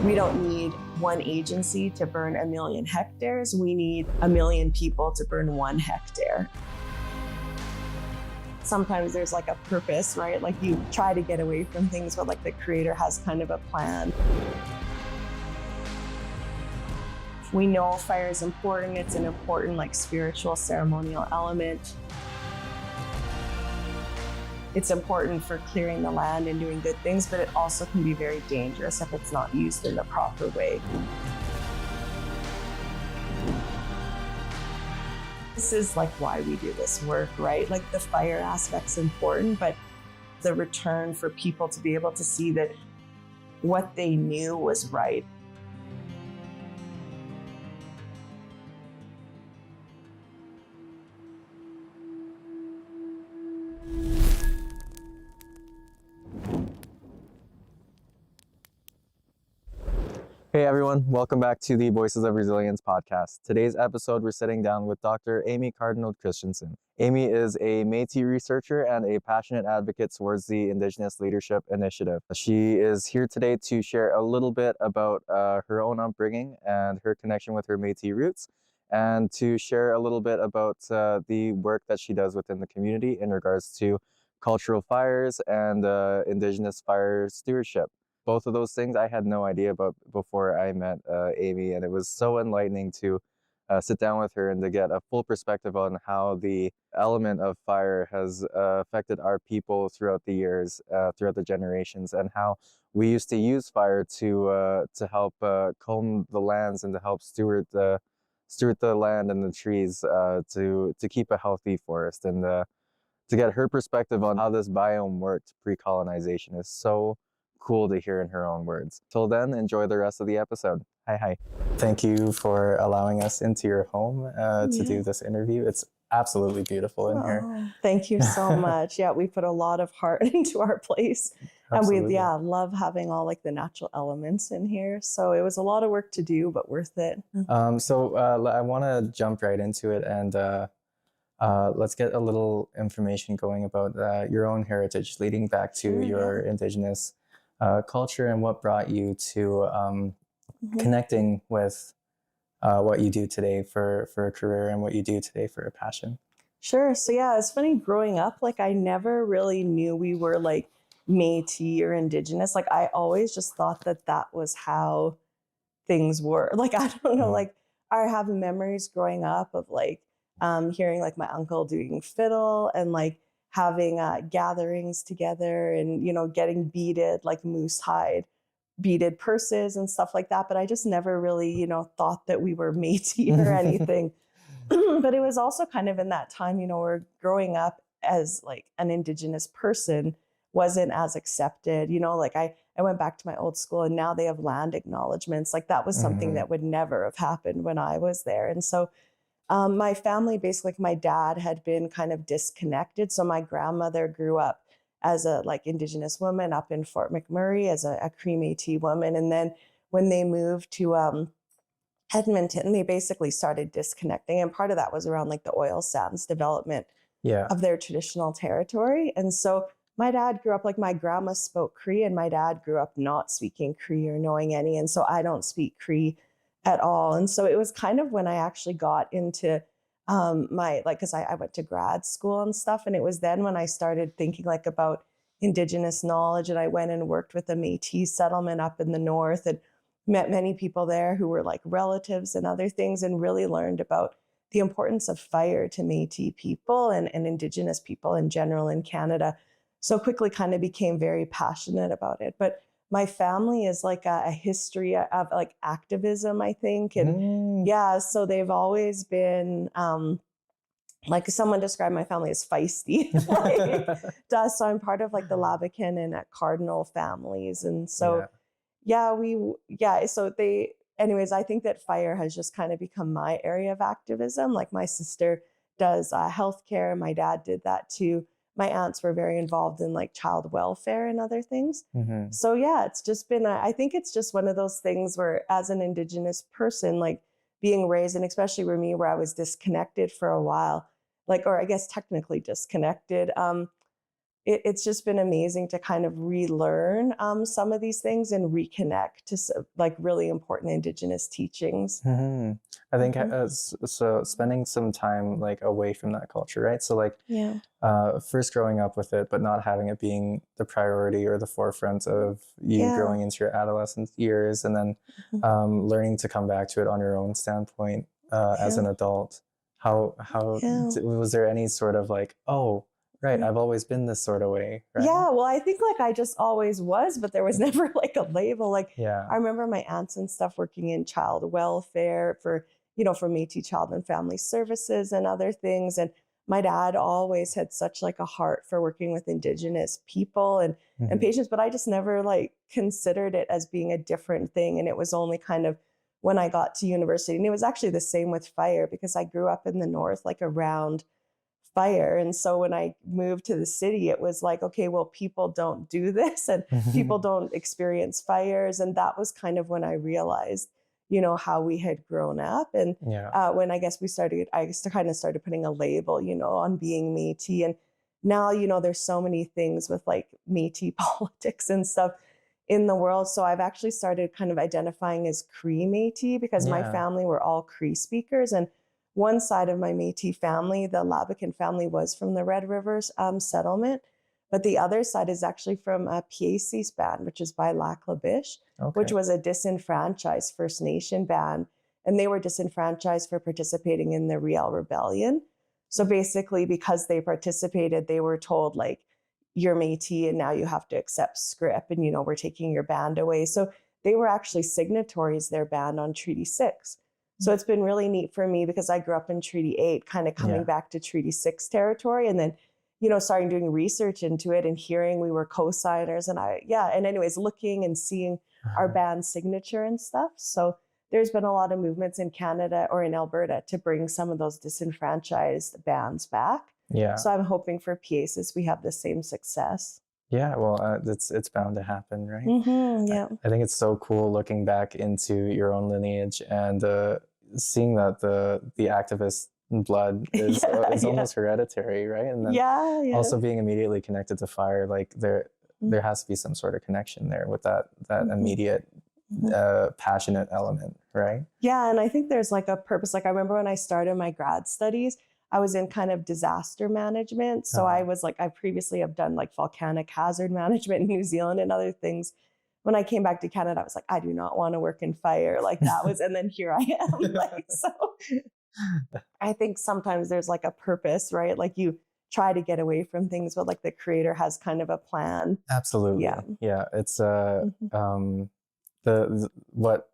We don't need one agency to burn 1 million hectares. We need 1 million people to burn 1 hectare. Sometimes there's like a purpose, right? Like you try to get away from things, but like the creator has kind of a plan. We know fire is important. It's an important like spiritual ceremonial element. It's important for clearing the land and doing good things, but it also can be very dangerous if it's not used in the proper way. This is like why we do this work, right? Like the fire aspect's important, but the return for people to be able to see that what they knew was right. Hey everyone, welcome back to the Voices of Resilience podcast. Today's episode, we're sitting down with Dr. Amy Cardinal Christianson. Amy is a Métis researcher and a passionate advocate towards the Indigenous Leadership Initiative. She is here today to share a little bit about her own upbringing and her connection with her Métis roots, and to share a little bit about the work that she does within the community in regards to cultural fires and Indigenous fire stewardship. Both of those things I had no idea about before I met Amy, and it was so enlightening to sit down with her and to get a full perspective on how the element of fire has affected our people throughout the years, throughout the generations, and how we used to use fire to help comb the lands and to help steward the land and the trees to keep a healthy forest. And to get her perspective on how this biome worked pre-colonization is so cool to hear in her own words. Till then, enjoy the rest of the episode. Hi. Thank you for allowing us into your home to do this interview. It's absolutely beautiful in here. Thank you so much. Yeah, we put a lot of heart into our place. Absolutely. And we love having all like the natural elements in here. So it was a lot of work to do, but worth it. So I want to jump right into it, and let's get a little information going about your own heritage, leading back to your Indigenous culture, and what brought you to connecting with what you do today for a career, and what you do today for a passion. Sure. So yeah, it's funny growing up, like I never really knew we were like Métis or Indigenous. Like I always just thought that was how things were. Like, I don't know, like I have memories growing up of like hearing like my uncle doing fiddle and like having gatherings together and, you know, getting beaded, like moose hide beaded purses and stuff like that. But I just never really, you know, thought that we were Métis or anything. But it was also kind of in that time, you know, where growing up as like an Indigenous person wasn't as accepted, you know, like I went back to my old school and now they have land acknowledgements. Like that was something that would never have happened when I was there. And so my family, basically, my dad had been kind of disconnected. So my grandmother grew up as a like Indigenous woman up in Fort McMurray as a Cree Métis woman. And then when they moved to Edmonton, they basically started disconnecting. And part of that was around like the oil sands development of their traditional territory. And so my dad grew up, like my grandma spoke Cree, and my dad grew up not speaking Cree or knowing any. And so I don't speak Cree at all. And so it was kind of when I actually got into because I went to grad school and stuff. And it was then when I started thinking like about Indigenous knowledge. And I went and worked with a Métis settlement up in the north and met many people there who were like relatives and other things, and really learned about the importance of fire to Métis people and Indigenous people in general in Canada. So quickly kind of became very passionate about it. But my family is like a history of like activism, I think. And so they've always been, like someone described my family as feisty. So I'm part of like the Labakan and Cardinal families. And so, anyways, I think that fire has just kind of become my area of activism. Like my sister does healthcare. My dad did that too. My aunts were very involved in like child welfare and other things. So it's just been, I think it's just one of those things where as an Indigenous person, like being raised, and especially for me where I was disconnected for a while, like, or I guess technically disconnected. It's just been amazing to kind of relearn some of these things and reconnect to like really important Indigenous teachings. Hmm. I think Mhm. so spending some time like away from that culture, right? So like Yeah. first growing up with it, but not having it being the priority or the forefront of you Yeah. growing into your adolescent years, and then Mhm. learning to come back to it on your own standpoint as Yeah. an adult. How Yeah. was there any sort of like, oh, right, I've always been this sort of way, right? Yeah, well, I think like I just always was, but there was never like a label. Like Yeah. I remember my aunts and stuff working in child welfare for, for Métis Child and Family Services and other things. And my dad always had such like a heart for working with Indigenous people and Hmm. patients, but I just never like considered it as being a different thing. And it was only kind of when I got to university, and it was actually the same with fire because I grew up in the north, like around fire. And so when I moved to the city, it was like, okay, well, people don't do this and people don't experience fires. And that was kind of when I realized, how we had grown up. And Yeah. when I guess I kind of started putting a label, on being Métis. And now, there's so many things with like Métis politics and stuff in the world. So I've actually started kind of identifying as Cree Métis because my Yeah. family were all Cree speakers. And one side of my Métis family, the Labakan family, was from the Red Rivers settlement, but the other side is actually from Pieces band, which is by Lac La Biche, which Okay. was a disenfranchised First Nation band, and they were disenfranchised for participating in the Riel Rebellion. So basically, because they participated, they were told like, "You're Métis, and now you have to accept scrip, and we're taking your band away." So they were actually signatories, their band, on Treaty 6. So it's been really neat for me because I grew up in Treaty 8, kind of coming Yeah. back to Treaty 6 territory, and then, starting doing research into it and hearing we were co-signers, and and anyways, looking and seeing our band signature and stuff. So there's been a lot of movements in Canada or in Alberta to bring some of those disenfranchised bands back. Yeah. So I'm hoping for Pieces we have the same success. Yeah, well, it's bound to happen, right? Yeah. I think it's so cool looking back into your own lineage and seeing that the activist blood Yeah, is yeah. almost hereditary, right? And then Yeah, yeah. also being immediately connected to fire, like there has to be some sort of connection there with that Mhm. immediate Mhm. passionate element, right? Yeah, and I think there's like a purpose. Like I remember when I started my grad studies, I was in kind of disaster management. So I was like, I previously have done like volcanic hazard management in New Zealand and other things. When I came back to Canada, I was like, I do not want to work in fire. Like that was, and then here I am. Like, so I think sometimes there's like a purpose, right? Like you try to get away from things, but like the creator has kind of a plan. Yeah. Absolutely. Yeah, it's Mhm. what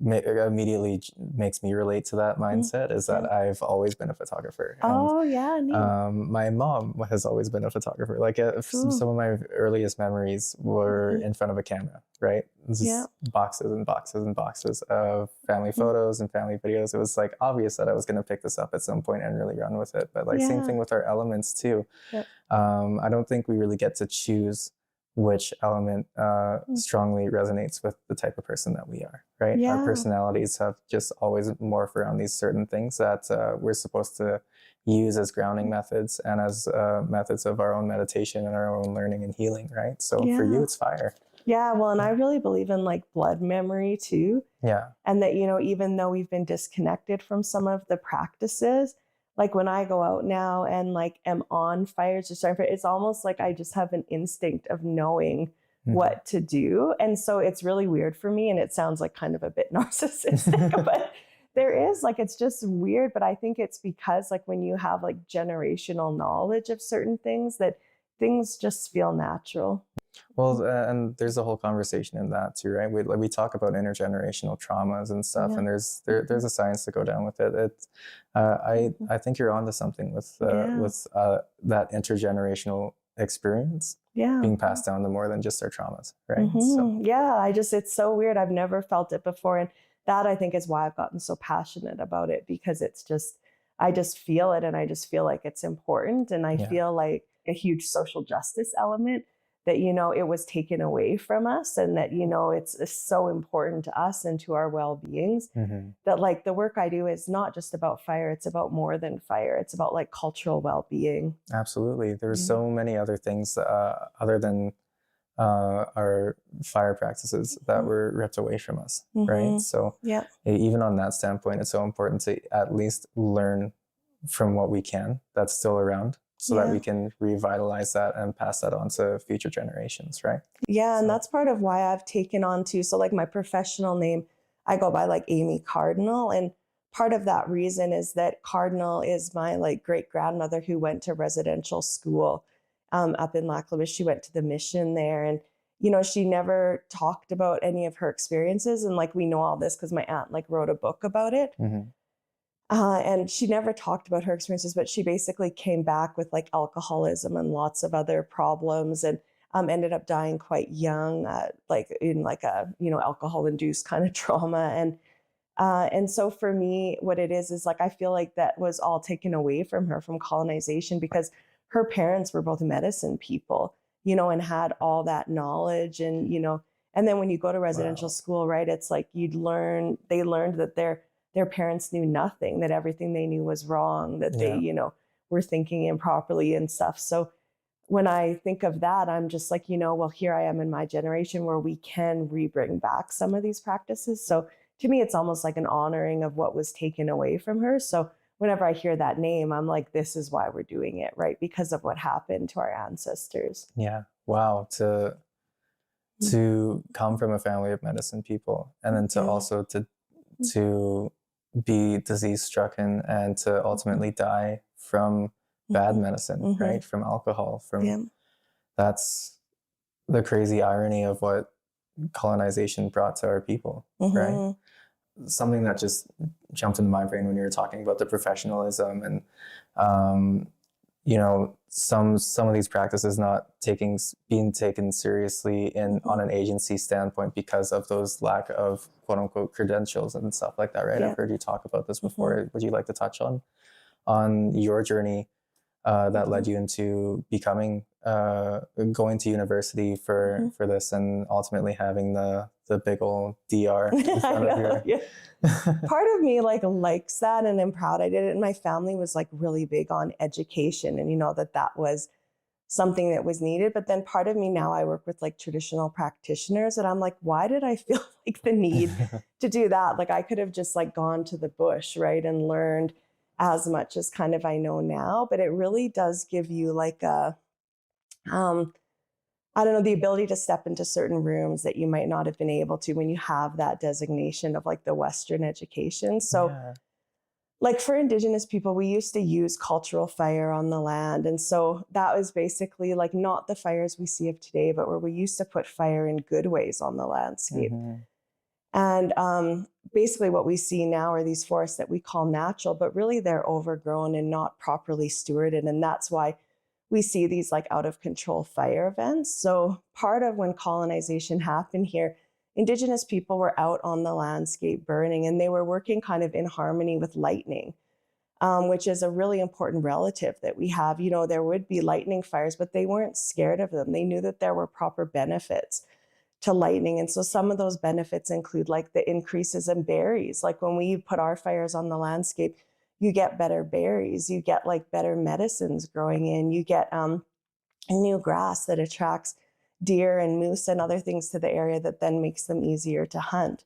immediately makes me relate to that Mhm. mindset is Yeah. that I've always been a photographer, and Oh, yeah, neat. my mom has always been a photographer. Like Cool. some of my earliest memories were Mhm. in front of a camera, right? This Yeah. is boxes and boxes and boxes of family Mhm. photos and family videos. It was like obvious that I was going to pick this up at some point and really run with it. But like same thing Yeah. with our elements too. Yep. I don't think we really get to choose which element Mm. strongly resonates with the type of person that we are, right? Our Yeah. personalities have just always morphed around these certain things that we're supposed to use as grounding methods and as methods of our own meditation and our own learning and healing, right? So for you, Yeah. it's fire. Yeah. Well, and I Yeah. really believe in like blood memory too. Yeah. And that, even though we've been disconnected from some of the practices, like when I go out now and like am on fires or starting, it's almost like I just have an instinct of knowing Mhm. what to do. And so it's really weird for me. And it sounds like kind of a bit narcissistic, but there is like, it's just weird. But I think it's because like when you have like generational knowledge of certain things, that things just feel natural. Well, and there's a whole conversation in that too, right? We talk about intergenerational traumas and stuff, Yeah. and there's a science to go down with it. I think you're onto something Yeah. with that intergenerational experience Yeah. being passed down to more than just our traumas, right? So Yeah, it's so weird. I've never felt it before. And that I think is why I've gotten so passionate about it because I just feel it and I just feel like it's important. And I yeah, feel like a huge social justice element that, you know, it was taken away from us, and that, you know, it's so important to us and to our well-beings, that like the work I do is not just about fire, it's about more than fire. It's about like cultural well-being. Absolutely. There's so many other things other than our fire practices that were ripped away from us, right? So even on that standpoint, it's so important to at least learn from what we can that's still around, so that we can revitalize that and pass that on to future generations, right? Yeah, and that's part of why I've taken on to, so like my professional name, I go by like Amy Cardinal, and part of that reason is that Cardinal is my like great grandmother who went to residential school up in Lackabish. She went to the mission there, and you know, she never talked about any of her experiences, and like we know all this because my aunt like wrote a book about it. And she never talked about her experiences, but she basically came back with like alcoholism and lots of other problems, and ended up dying quite young, like in like a, you know, alcohol-induced kind of trauma. And so for me, what it is like I feel like that was all taken away from her from colonization, because her parents were both medicine people, you know, and had all that knowledge, and you know, and then when you go to residential school, right, it's like they learned that their parents knew nothing, that everything they knew was wrong, that they, you know, were thinking improperly and stuff. So when I think of that, I'm just like, you know, well, here I am in my generation where we can bring back some of these practices. So to me, it's almost like an honoring of what was taken away from her. So whenever I hear that name, I'm like, this is why we're doing it, right? Because of what happened to our ancestors. Yeah. Wow. To come from a family of medicine people, and then to also to be disease stricken, and to ultimately die from bad medicine, right? From alcohol, that's the crazy irony of what colonization brought to our people, right? Something that just jumped into my brain when you were talking about the professionalism and, you know, some of these practices not being taken seriously on an agency standpoint because of those lack of quote unquote credentials and stuff like that, right? I've heard you talk about this before. Would you like to touch on your journey that led you into becoming going to university for this, and ultimately having the big old DR in front of your part of me like likes that, and I'm proud I did it. And my family was like really big on education, and you know that was something that was needed. But then part of me now, I work with like traditional practitioners, and I'm like, why did I feel like the need to do that? Like I could have just like gone to the bush, right, and learned as much as kind of I know now. But it really does give you like a I don't know, the ability to step into certain rooms that you might not have been able to when you have that designation of like the Western education. So like for Indigenous people, we used to use cultural fire on the land. And so that was basically like not the fires we see of today, but where we used to put fire in good ways on the landscape. And basically what we see now are these forests that we call natural, but really they're overgrown and not properly stewarded. And that's why we see these like out of control fire events. So part of when colonization happened here, Indigenous people were out on the landscape burning, and they were working kind of in harmony with lightning, which is a really important relative that we have. You know, there would be lightning fires, but they weren't scared of them. They knew that there were proper benefits to lightning. And so some of those benefits include like the increases in berries. Like when we put our fires on the landscape, you get better berries, you get like better medicines growing in, you get new grass that attracts deer and moose and other things to the area that then makes them easier to hunt.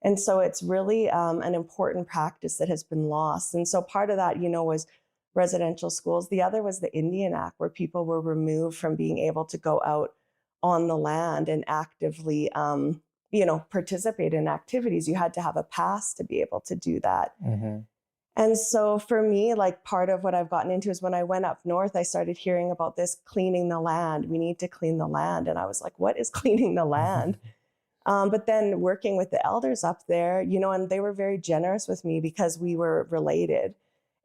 And so it's really an important practice that has been lost. And so part of that, you know, was residential schools. The other was the Indian Act, where people were removed from being able to go out on the land and actively, you know, participate in activities. You had to have a pass to be able to do that. And so for me, like part of what I've gotten into is when I went up north, I started hearing about this cleaning the land. We need to clean the land. And I was like, what is cleaning the land? But then working with the elders up there, you know, and they were very generous with me because we were related.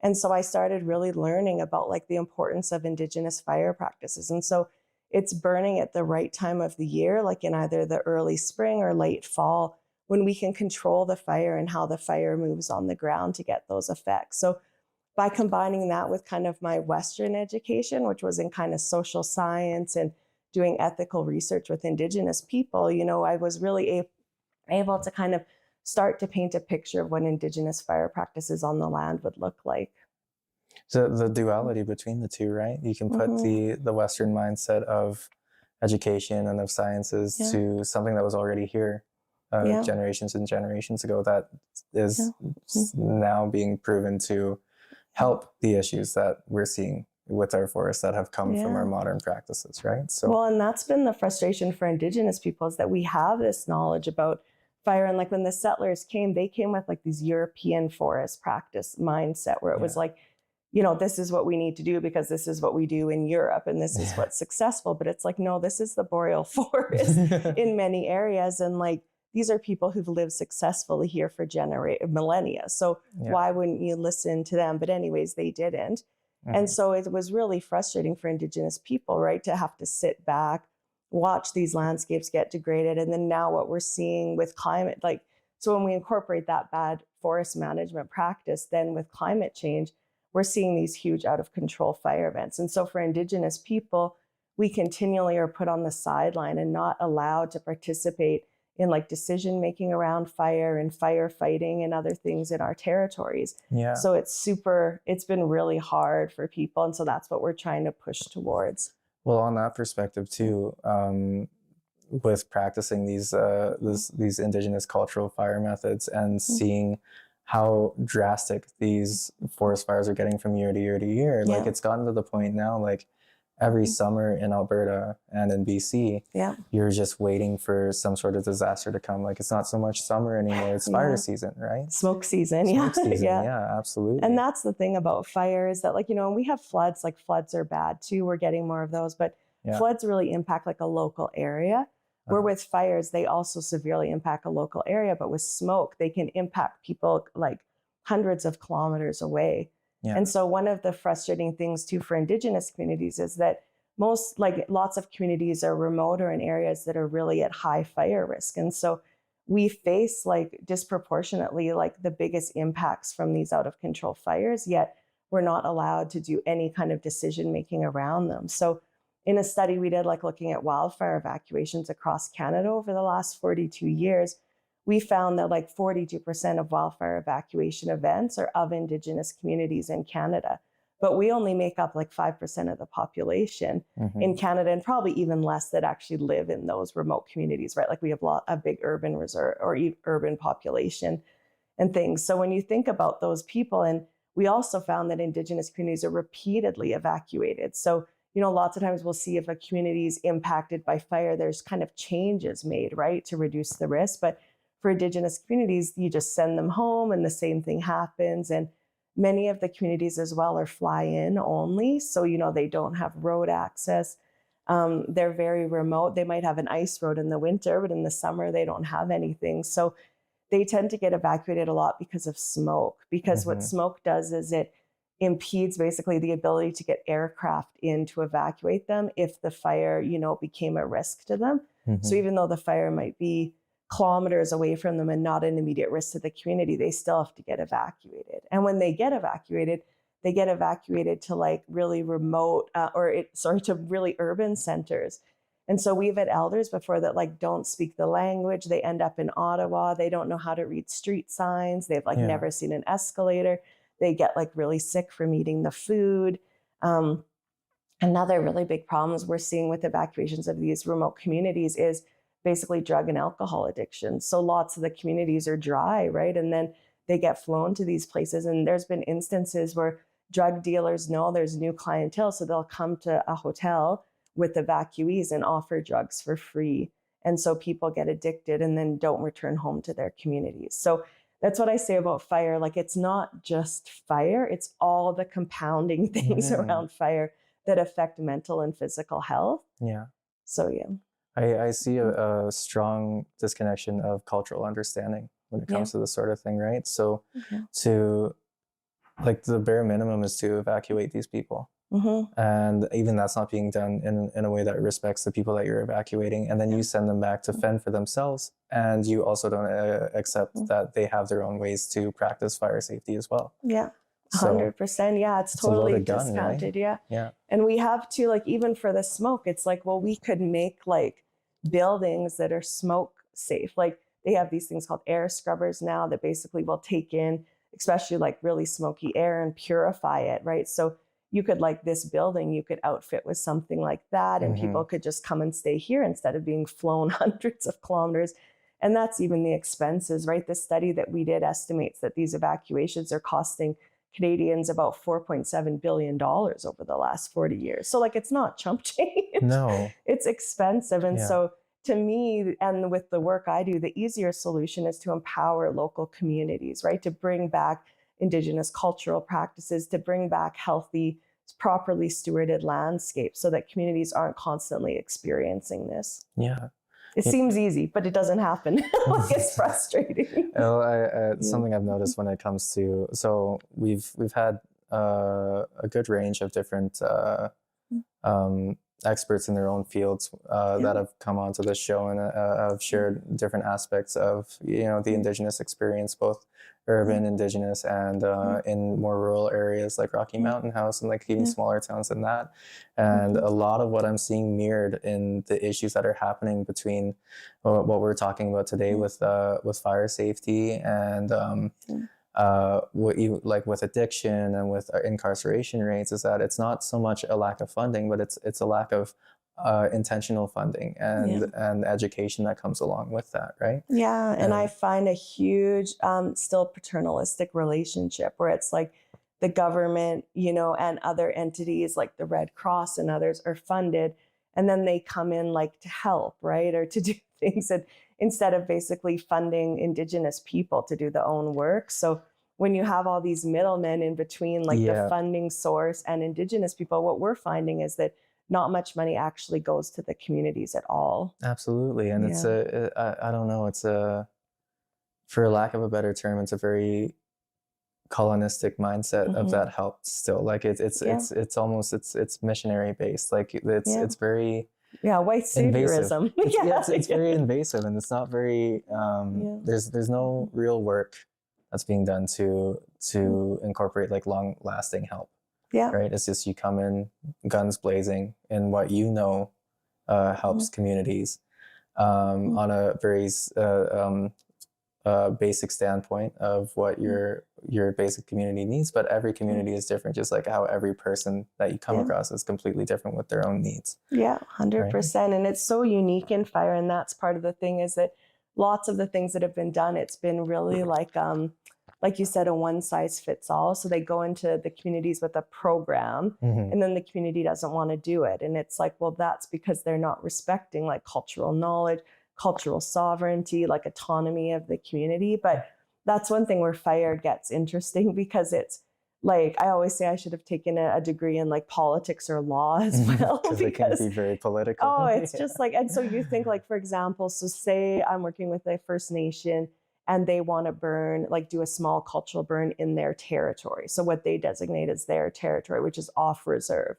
And so I started really learning about like the importance of Indigenous fire practices. And so it's burning at the right time of the year, like in either the early spring or late fall, when we can control the fire and how the fire moves on the ground to get those effects. So by combining that with kind of my Western education, which was in kind of social science and doing ethical research with Indigenous people, you know, I was really able to kind of start to paint a picture of what Indigenous fire practices on the land would look like. So the duality between the two, right? You can put the Western mindset of education and of sciences to something that was already here generations and generations ago that is now being proven to help the issues that we're seeing with our forests that have come from our modern practices, right? So well, and that's been the frustration for Indigenous people, is that we have this knowledge about fire, and like when the settlers came, they came with like these European forest practice mindset where it was like, you know, this is what we need to do because this is what we do in Europe and this is what's successful. But it's like, no, this is the boreal forest in many areas, and like these are people who've lived successfully here for millennia. So why wouldn't you listen to them? But anyways, they didn't. And so it was really frustrating for Indigenous people, right, to have to sit back, watch these landscapes get degraded. And then now what we're seeing with climate, like, so when we incorporate that bad forest management practice, then with climate change, we're seeing these huge out of control fire events. And so for Indigenous people, we continually are put on the sideline and not allowed to participate in like decision making around fire and firefighting and other things in our territories. So it's been really hard for people. And so that's what we're trying to push towards. Well, on that perspective too, with practicing these Indigenous cultural fire methods and seeing how drastic these forest fires are getting from year to year to year, like it's gotten to the point now, like every summer in Alberta and in BC, you're just waiting for some sort of disaster to come. Like it's not so much summer anymore, it's fire season, right? Smoke season. Smoke season, yeah, absolutely. And that's the thing about fire, is that, like, you know, we have floods, like floods are bad too. We're getting more of those, but floods really impact like a local area. Where with fires, they also severely impact a local area, but with smoke, they can impact people like hundreds of kilometers away. And so one of the frustrating things too for Indigenous communities is that lots of communities are remote or in areas that are really at high fire risk. And so we face like disproportionately like the biggest impacts from these out of control fires, yet we're not allowed to do any kind of decision making around them. So in a study we did, like looking at wildfire evacuations across Canada over the last 42 years, we found that like 42% of wildfire evacuation events are of Indigenous communities in Canada. But we only make up like 5% of the population in Canada, and probably even less that actually live in those remote communities, right? Like we have a big urban reserve or urban population and things. So when you think about those people, and we also found that Indigenous communities are repeatedly evacuated. So, you know, lots of times we'll see if a community is impacted by fire, there's kind of changes made, right, to reduce the risk. But for Indigenous communities, you just send them home and the same thing happens. And many of the communities as well are fly-in only. So, you know, they don't have road access. They're very remote. They might have an ice road in the winter, but in the summer, they don't have anything. So they tend to get evacuated a lot because of smoke, because what smoke does is it impedes basically the ability to get aircraft in to evacuate them if the fire, you know, became a risk to them. So even though the fire might be kilometers away from them and not an immediate risk to the community, they still have to get evacuated. And when they get evacuated to like really remote to really urban centers. And so we've had elders before that like don't speak the language. They end up in Ottawa. They don't know how to read street signs. They've like never seen an escalator. They get like really sick from eating the food. Another really big problems we're seeing with evacuations of these remote communities is basically drug and alcohol addiction. So lots of the communities are dry, right? And then they get flown to these places. And there's been instances where drug dealers know there's new clientele, so they'll come to a hotel with evacuees and offer drugs for free. And so people get addicted and then don't return home to their communities. So that's what I say about fire. Like, it's not just fire, it's all the compounding things around fire that affect mental and physical health. So, I see a strong disconnection of cultural understanding when it comes to this sort of thing, right? So to like the bare minimum is to evacuate these people. And even that's not being done in a way that respects the people that you're evacuating. And then you send them back to fend for themselves. And you also don't accept that they have their own ways to practice fire safety as well. So 100%. Yeah, it's it's a totally loaded gun, right? discounted. Yeah. Yeah. And we have to, like, even for the smoke, it's like, well, we could make like buildings that are smoke safe. Like they have these things called air scrubbers now that basically will take in, especially like really smoky air and purify it, right? So you could, like, this building, you could outfit with something like that, and people could just come and stay here instead of being flown hundreds of kilometers. And that's even the expenses, right? The study that we did estimates that these evacuations are costing Canadians about $4.7 billion over the last 40 years. So like, it's not chump change. No. It's expensive. And Yeah. so to me, and with the work I do, the easier solution is to empower local communities, right? To bring back Indigenous cultural practices, to bring back healthy, properly stewarded landscapes so that communities aren't constantly experiencing this. Yeah. It seems easy, but it doesn't happen. Like, it's frustrating. Well, something I've noticed when it comes to, so we've had a good range of different experts in their own fields that have come onto this show and have shared different aspects of, you know, the Indigenous experience, both urban Indigenous and in more rural areas like Rocky Mountain House and like even smaller towns than that. And a lot of what I'm seeing mirrored in the issues that are happening between what we're talking about today with fire safety and like with addiction and with incarceration rates, is that it's not so much a lack of funding, but it's a lack of intentional funding and education that comes along with that, right? Yeah, and I find a huge still paternalistic relationship where it's like the government, you know, and other entities like the Red Cross and others are funded, and then they come in like to help, right, or to do things, and instead of basically funding Indigenous people to do their own work. So when you have all these middlemen in between, like the funding source and Indigenous people, what we're finding is that not much money actually goes to the communities at all. Absolutely. And it's I don't know, it's for lack of a better term, it's a very colonistic mindset of that help still. Like it's almost, it's missionary based. Like it's very white saviorism. It's very invasive, and it's not very there's no real work that's being done to incorporate like long lasting help. Yeah. Right. It's just you come in guns blazing in what you know helps communities on a very basic standpoint of what your basic community needs. But every community is different, just like how every person that you come across is completely different with their own needs. Yeah, 100%. Right? And it's so unique in fire. And that's part of the thing, is that lots of the things that have been done, it's been really like you said, a one size fits all. So they go into the communities with a program and then the community doesn't want to do it. And it's like, well, that's because they're not respecting like cultural knowledge, cultural sovereignty, like autonomy of the community. But that's one thing where fire gets interesting, because it's like, I always say I should have taken a degree in like politics or law as well. Because it can be very political. Oh, it's just like, and so you think like, for example, so say I'm working with a First Nation and they want to burn, like do a small cultural burn in their territory. So what they designate as their territory, which is off reserve.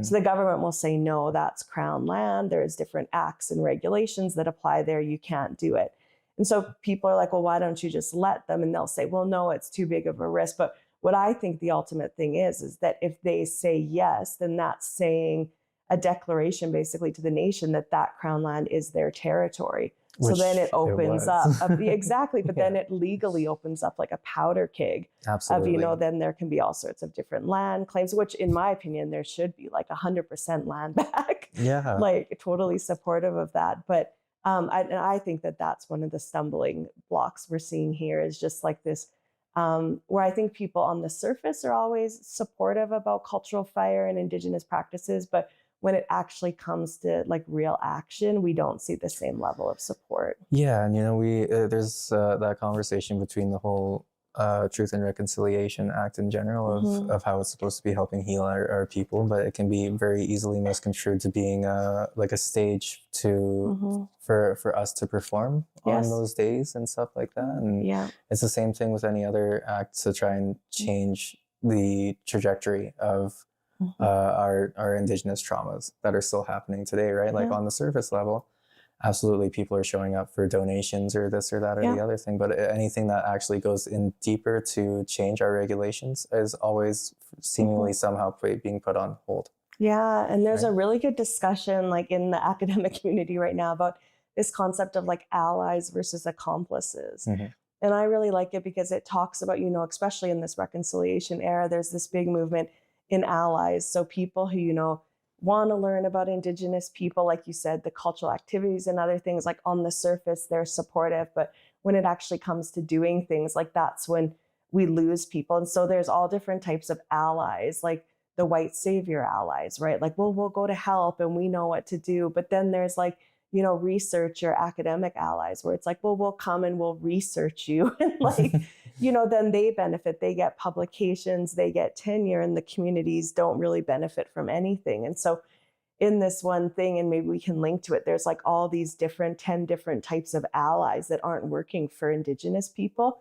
So the government will say, no, that's Crown land. There's different acts and regulations that apply there. You can't do it. And so people are like, well, why don't you just let them? And they'll say, well, no, it's too big of a risk. But what I think the ultimate thing is that if they say yes, then that's saying a declaration basically to the nation that that Crown land is their territory. So then it opens up, exactly, but then it legally opens up like a powder keg of, you know, then there can be all sorts of different land claims, which in my opinion, there should be like 100% land back. Yeah. Like totally supportive of that. But I think that that's one of the stumbling blocks we're seeing here, is just like this, where I think people on the surface are always supportive about cultural fire and Indigenous practices, but when it actually comes to like real action, we don't see the same level of support. Yeah, and you know, there's that conversation between the whole Truth and Reconciliation Act in general of how it's supposed to be helping heal our people, but it can be very easily misconstrued to being like a stage to for us to perform on those days and stuff like that. And it's the same thing with any other act to try and change the trajectory of our Indigenous traumas that are still happening today, right? Like on the surface level, absolutely people are showing up for donations or this or that or the other thing, but anything that actually goes in deeper to change our regulations is always seemingly somehow being put on hold. Yeah, and there's Right. a really good discussion like in the academic community right now about this concept of like allies versus accomplices. And I really like it because it talks about, especially in this reconciliation era, there's this big movement in allies. So people who, want to learn about Indigenous people, like you said, the cultural activities and other things, like on the surface, they're supportive. But when it actually comes to doing things, like that's when we lose people. And so there's all different types of allies, like the white savior allies, right? Like, well, we'll go to help and we know what to do. But then there's like, research or academic allies where it's like, well, we'll come and we'll research you. And like, then they benefit, they get publications, they get tenure, and the communities don't really benefit from anything. And so in this one thing, and maybe we can link to it, there's like all these 10 different types of allies that aren't working for Indigenous people.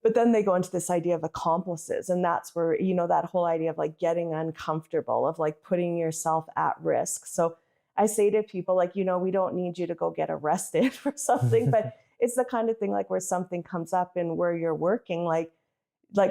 But then they go into this idea of accomplices. And that's where, that whole idea of like getting uncomfortable, of like putting yourself at risk. So I say to people like, we don't need you to go get arrested for something, but it's the kind of thing like where something comes up and where you're working, like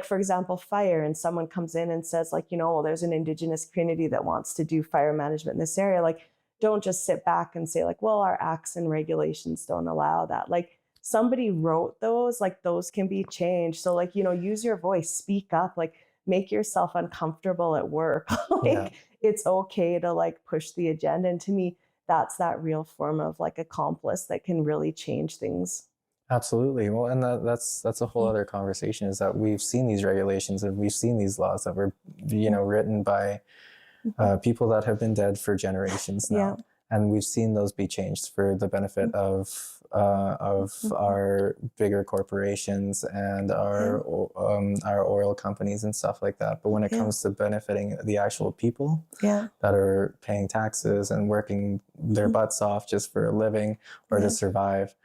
for example, fire, and someone comes in and says like, well, there's an Indigenous community that wants to do fire management in this area. Like, don't just sit back and say like, well, our acts and regulations don't allow that. Like, somebody wrote those, like those can be changed. So like, use your voice, speak up, like make yourself uncomfortable at work. Like it's okay to like push the agenda. And to me, that's that real form of like accomplice that can really change things. Absolutely. Well, and that's a whole other conversation, is that we've seen these regulations and we've seen these laws that were, written by people that have been dead for generations now. And we've seen those be changed for the benefit of our bigger corporations and our oil companies and stuff like that. But when it comes to benefiting the actual people that are paying taxes and working their butts off just for a living or to survive,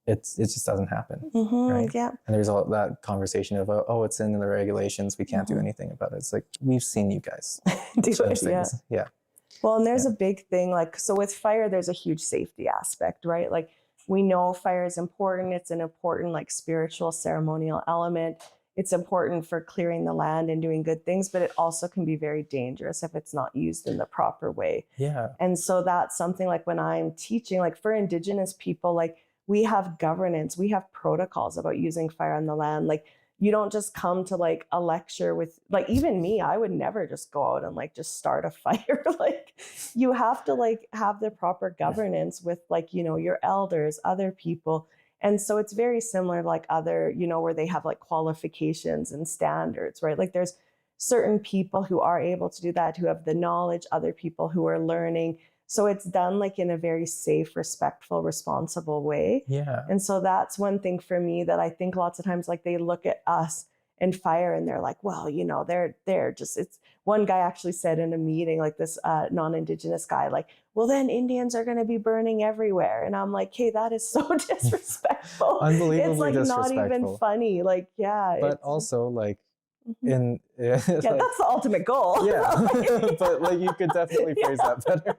it just doesn't happen, right? Yeah. And there's all that conversation of, oh, it's in the regulations, we can't do anything about it. It's like, we've seen you guys do change it, things. Yeah. Well, and there's a big thing, like, so with fire, there's a huge safety aspect, right? Like, we know fire is important. It's an important, like, spiritual ceremonial element. It's important for clearing the land and doing good things, but it also can be very dangerous if it's not used in the proper way. Yeah. And so that's something like when I'm teaching, like for Indigenous people, like we have governance, we have protocols about using fire on the land. Like, you don't just come to like a lecture with, like, even me, I would never just go out and like just start a fire. Like, you have to like have the proper governance with like, your elders, other people. And so it's very similar, like other, where they have like qualifications and standards, right? Like there's certain people who are able to do that, who have the knowledge, other people who are learning. So it's done like in a very safe, respectful, responsible way. Yeah. And so that's one thing for me that I think lots of times, like they look at us and fire and they're like, well, they're just, it's one guy actually said in a meeting, like this non-Indigenous guy, like, well, then Indians are going to be burning everywhere. And I'm like, hey, that is so disrespectful. Unbelievably it's like disrespectful. not even funny. Like, yeah. But also like, yeah, like, that's the ultimate goal. Yeah. But like you could definitely phrase that better.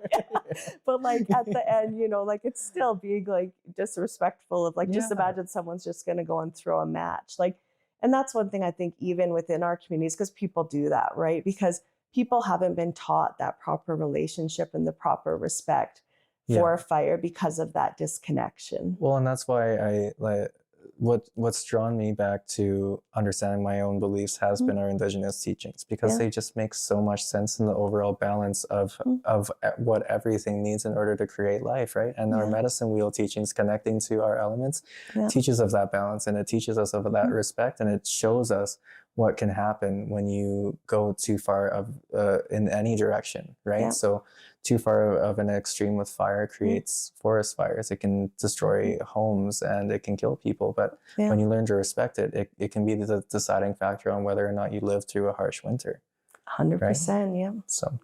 But like at the end, like it's still being like disrespectful of like, just imagine someone's just going to go and throw a match. Like, and that's one thing I think even within our communities, because people do that, right? Because people haven't been taught that proper relationship and the proper respect for fire because of that disconnection. Well, and that's why I like what's drawn me back to understanding my own beliefs has been our Indigenous teachings, because they just make so much sense in the overall balance of what everything needs in order to create life, right? And our medicine wheel teachings, connecting to our elements, teaches us that balance, and it teaches us of that respect, and it shows us what can happen when you go too far in any direction, right? So too far of an extreme with fire creates forest fires. It can destroy homes and it can kill people. But when you learn to respect it, it can be the deciding factor on whether or not you live through a harsh winter. 100%, right? yeah. So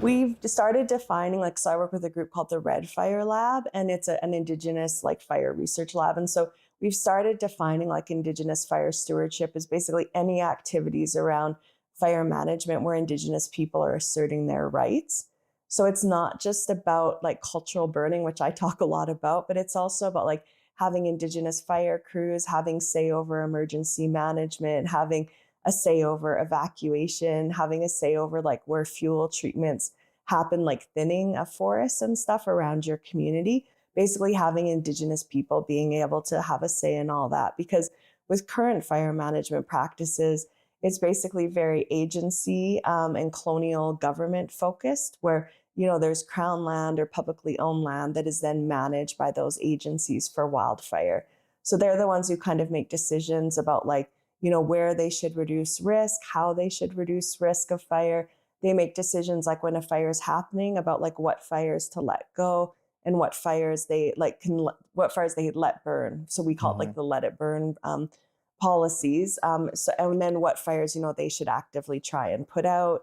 we've started defining, like, so I work with a group called the Red Fire Lab, and it's an Indigenous like fire research lab. And so we've started defining like Indigenous fire stewardship as basically any activities around fire management where Indigenous people are asserting their rights. So it's not just about like cultural burning, which I talk a lot about, but it's also about like having Indigenous fire crews, having say over emergency management, having a say over evacuation, having a say over like where fuel treatments happen, like thinning a forest and stuff around your community. Basically, having Indigenous people being able to have a say in all that. Because with current fire management practices, it's basically very agency and colonial government focused, where there's crown land or publicly owned land that is then managed by those agencies for wildfire. So they're the ones who kind of make decisions about like, where they should reduce risk, how they should reduce risk of fire. They make decisions like when a fire is happening about like what fires to let go and what fires they like what fires they let burn. So we call it like the let it burn policies. So and then what fires they should actively try and put out.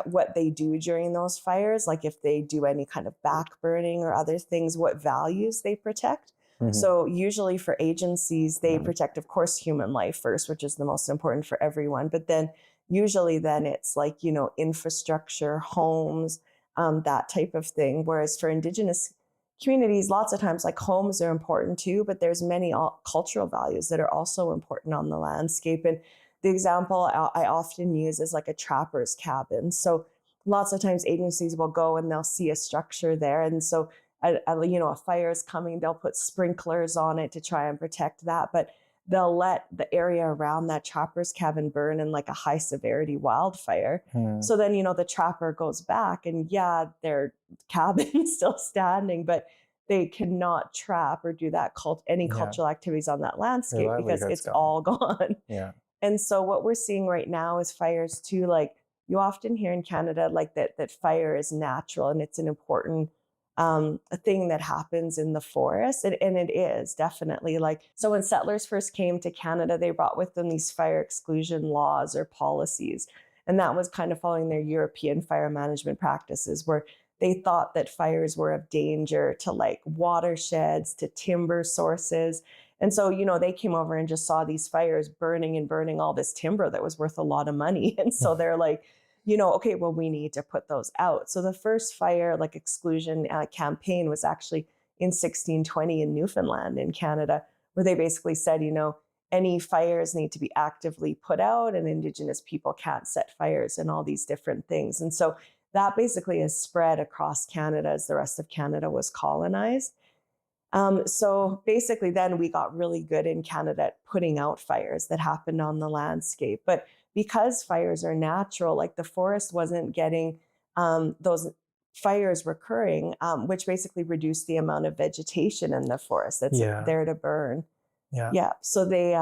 What they do during those fires, like if they do any kind of back burning or other things, what values they protect. So usually for agencies, they protect, of course, human life first, which is the most important for everyone. But then usually then it's like, infrastructure, homes, that type of thing. Whereas for Indigenous communities, lots of times like homes are important too, but there's many cultural values that are also important on the landscape. And the example I often use is like a trapper's cabin. So lots of times agencies will go and they'll see a structure there. And so a fire is coming, they'll put sprinklers on it to try and protect that, but they'll let the area around that trapper's cabin burn in like a high severity wildfire. So then, the trapper goes back and their cabin's still standing, but they cannot trap or do that any cultural activities on that landscape because it's all gone. Yeah. And so what we're seeing right now is fires too, like you often hear in Canada, like that fire is natural and it's an important a thing that happens in the forest. And it is definitely like, so when settlers first came to Canada, they brought with them these fire exclusion laws or policies. And that was kind of following their European fire management practices, where they thought that fires were of danger to like watersheds, to timber sources. And so, they came over and just saw these fires burning and burning all this timber that was worth a lot of money. And so they're like, okay, well, we need to put those out. So the first fire like exclusion campaign was actually in 1620 in Newfoundland in Canada, where they basically said, any fires need to be actively put out and Indigenous people can't set fires and all these different things. And so that basically has spread across Canada as the rest of Canada was colonized. So basically then we got really good in Canada at putting out fires that happened on the landscape. But because fires are natural, like the forest wasn't getting those fires recurring, which basically reduced the amount of vegetation in the forest that's there to burn. Yeah. So they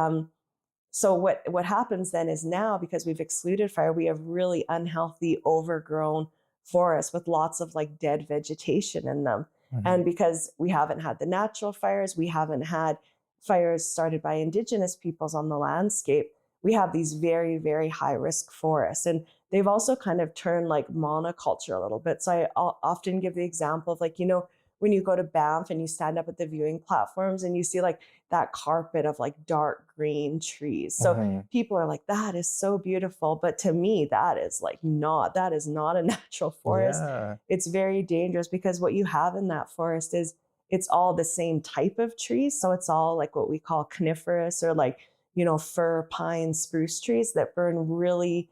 so what happens then is now, because we've excluded fire, we have really unhealthy, overgrown forests with lots of like dead vegetation in them. And because we haven't had the natural fires, we haven't had fires started by Indigenous peoples on the landscape, we have these very, very high risk forests. And they've also kind of turned like monoculture a little bit. So I often give the example of like, when you go to Banff and you stand up at the viewing platforms and you see like that carpet of like dark green trees. So people are like, that is so beautiful. But to me, that is not a natural forest. Yeah. It's very dangerous because what you have in that forest is it's all the same type of trees. So it's all like what we call coniferous or like, fir, pine, spruce trees that burn really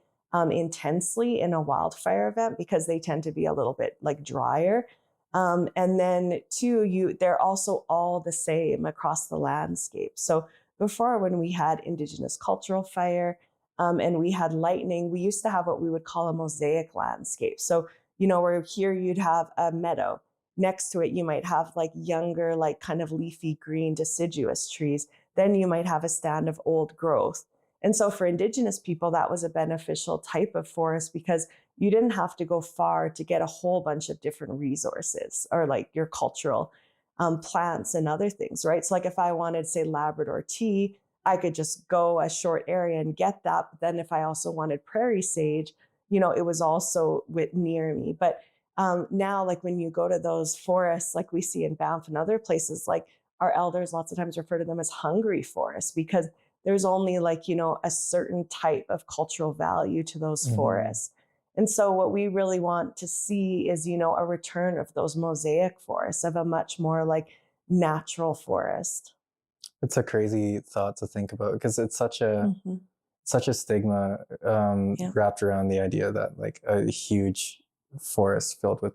intensely in a wildfire event because they tend to be a little bit like drier. And then two, they're also all the same across the landscape. So before, when we had Indigenous cultural fire and we had lightning, we used to have what we would call a mosaic landscape. So, where here you'd have a meadow. Next to it, you might have like younger, like kind of leafy green deciduous trees. Then you might have a stand of old growth. And so for Indigenous people, that was a beneficial type of forest because you didn't have to go far to get a whole bunch of different resources or like your cultural plants and other things, right? So like if I wanted, say, Labrador tea, I could just go a short area and get that. But then if I also wanted prairie sage, it was also near me. But now, like when you go to those forests, like we see in Banff and other places, like our elders lots of times refer to them as hungry forests because there's only like, a certain type of cultural value to those forests. And so what we really want to see is, a return of those mosaic forests, of a much more like natural forest. It's a crazy thought to think about because it's such a Mhm. stigma Yeah. wrapped around the idea that like a huge forest filled with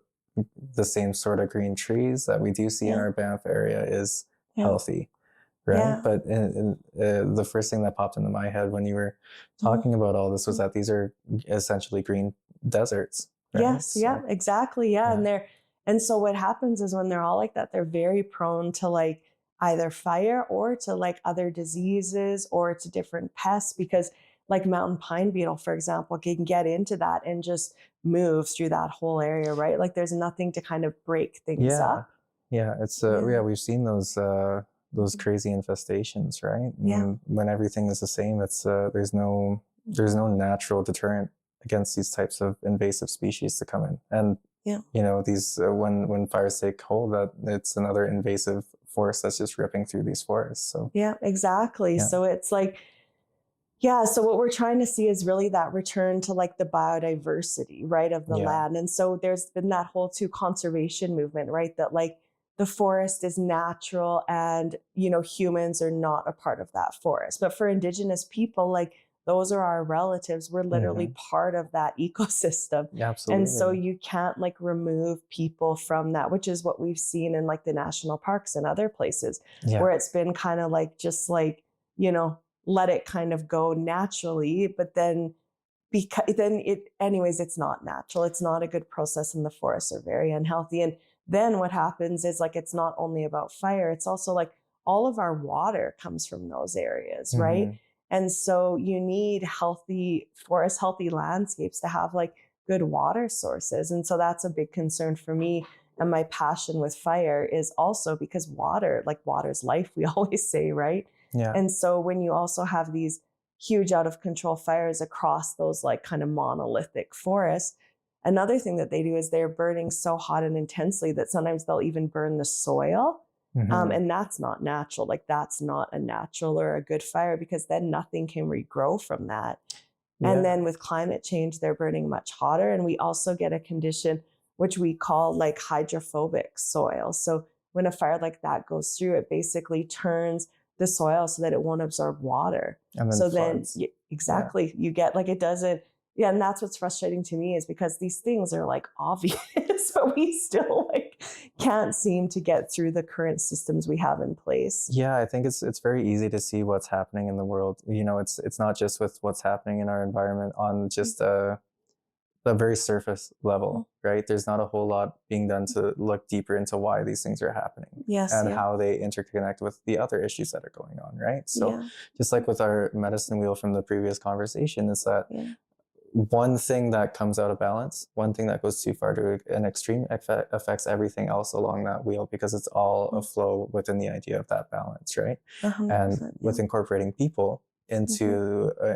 the same sort of green trees that we do see in Yeah. our Banff area is Yeah. healthy, right? Yeah. But the first thing that popped into my head when you were Mhm. talking about all this was that these are essentially green deserts, right? Yes, yeah, So exactly. Yeah. yeah, And so what happens is when they're all like that, they're very prone to like either fire or to like other diseases or to different pests, because like mountain pine beetle, for example, can get into that and just move through that whole area, right? Like there's nothing to kind of break things yeah, up. yeah. It's Yeah. yeah, we've seen those Mhm. crazy infestations, right? Yeah. And when everything is the same, it's there's no natural deterrent against these types of invasive species to come in. And Yeah. these when fires take hold, that it's another invasive force that's just ripping through these forests. So Yeah, exactly. yeah, So it's like, yeah, so what we're trying to see is really that return to like the biodiversity, right, of the yeah, land. And so there's been that whole too conservation movement, right, that like the forest is natural and, humans are not a part of that forest. But for Indigenous people, like those are our relatives. We're literally hmm, part of that ecosystem. And so absolutely, you can't like remove people from that, which is what we've seen in like the national parks and other places yeah, where it's been kind of like just like, you know, let it kind of go naturally, but then because then it's not natural. It's not a good process, and the forests are very unhealthy. And then what happens is like it's not only about fire, it's also like all of our water comes from those areas, right? hmm, And so you need healthy forests, healthy landscapes to have like good water sources. And so that's a big concern for me. And my passion with fire is also because water, like water's life, we always say, right? yeah, And so when you also have these huge out of control fires across those like kind of monolithic forests, another thing that they do is they're burning so hot and intensely that sometimes they'll even burn the soil. hmm, And that's not natural. Like that's not a natural or a good fire, because then nothing can regrow from that. And yeah, then with climate change, they're burning much hotter. And we also get a condition which we call like hydrophobic soil. So when a fire like that goes through, it basically turns the soil so that it won't absorb water. and then So then, floods, yeah. exactly, you get like it doesn't. Yeah, and that's what's frustrating to me is because these things are like obvious, but we still like can't seem to get through the current systems we have in place. Yeah, I think it's very easy to see what's happening in the world. It's not just with what's happening in our environment on just a very surface level, right? There's not a whole lot being done to look deeper into why these things are happening Yes, and yeah, how they interconnect with the other issues that are going on, right? So yeah, just like with our medicine wheel from the previous conversation, is that yeah. one thing that comes out of balance, one thing that goes too far to an extreme affects everything else along that wheel because it's all a flow within the idea of that balance, right? And 100%, yeah. with incorporating people Mhm,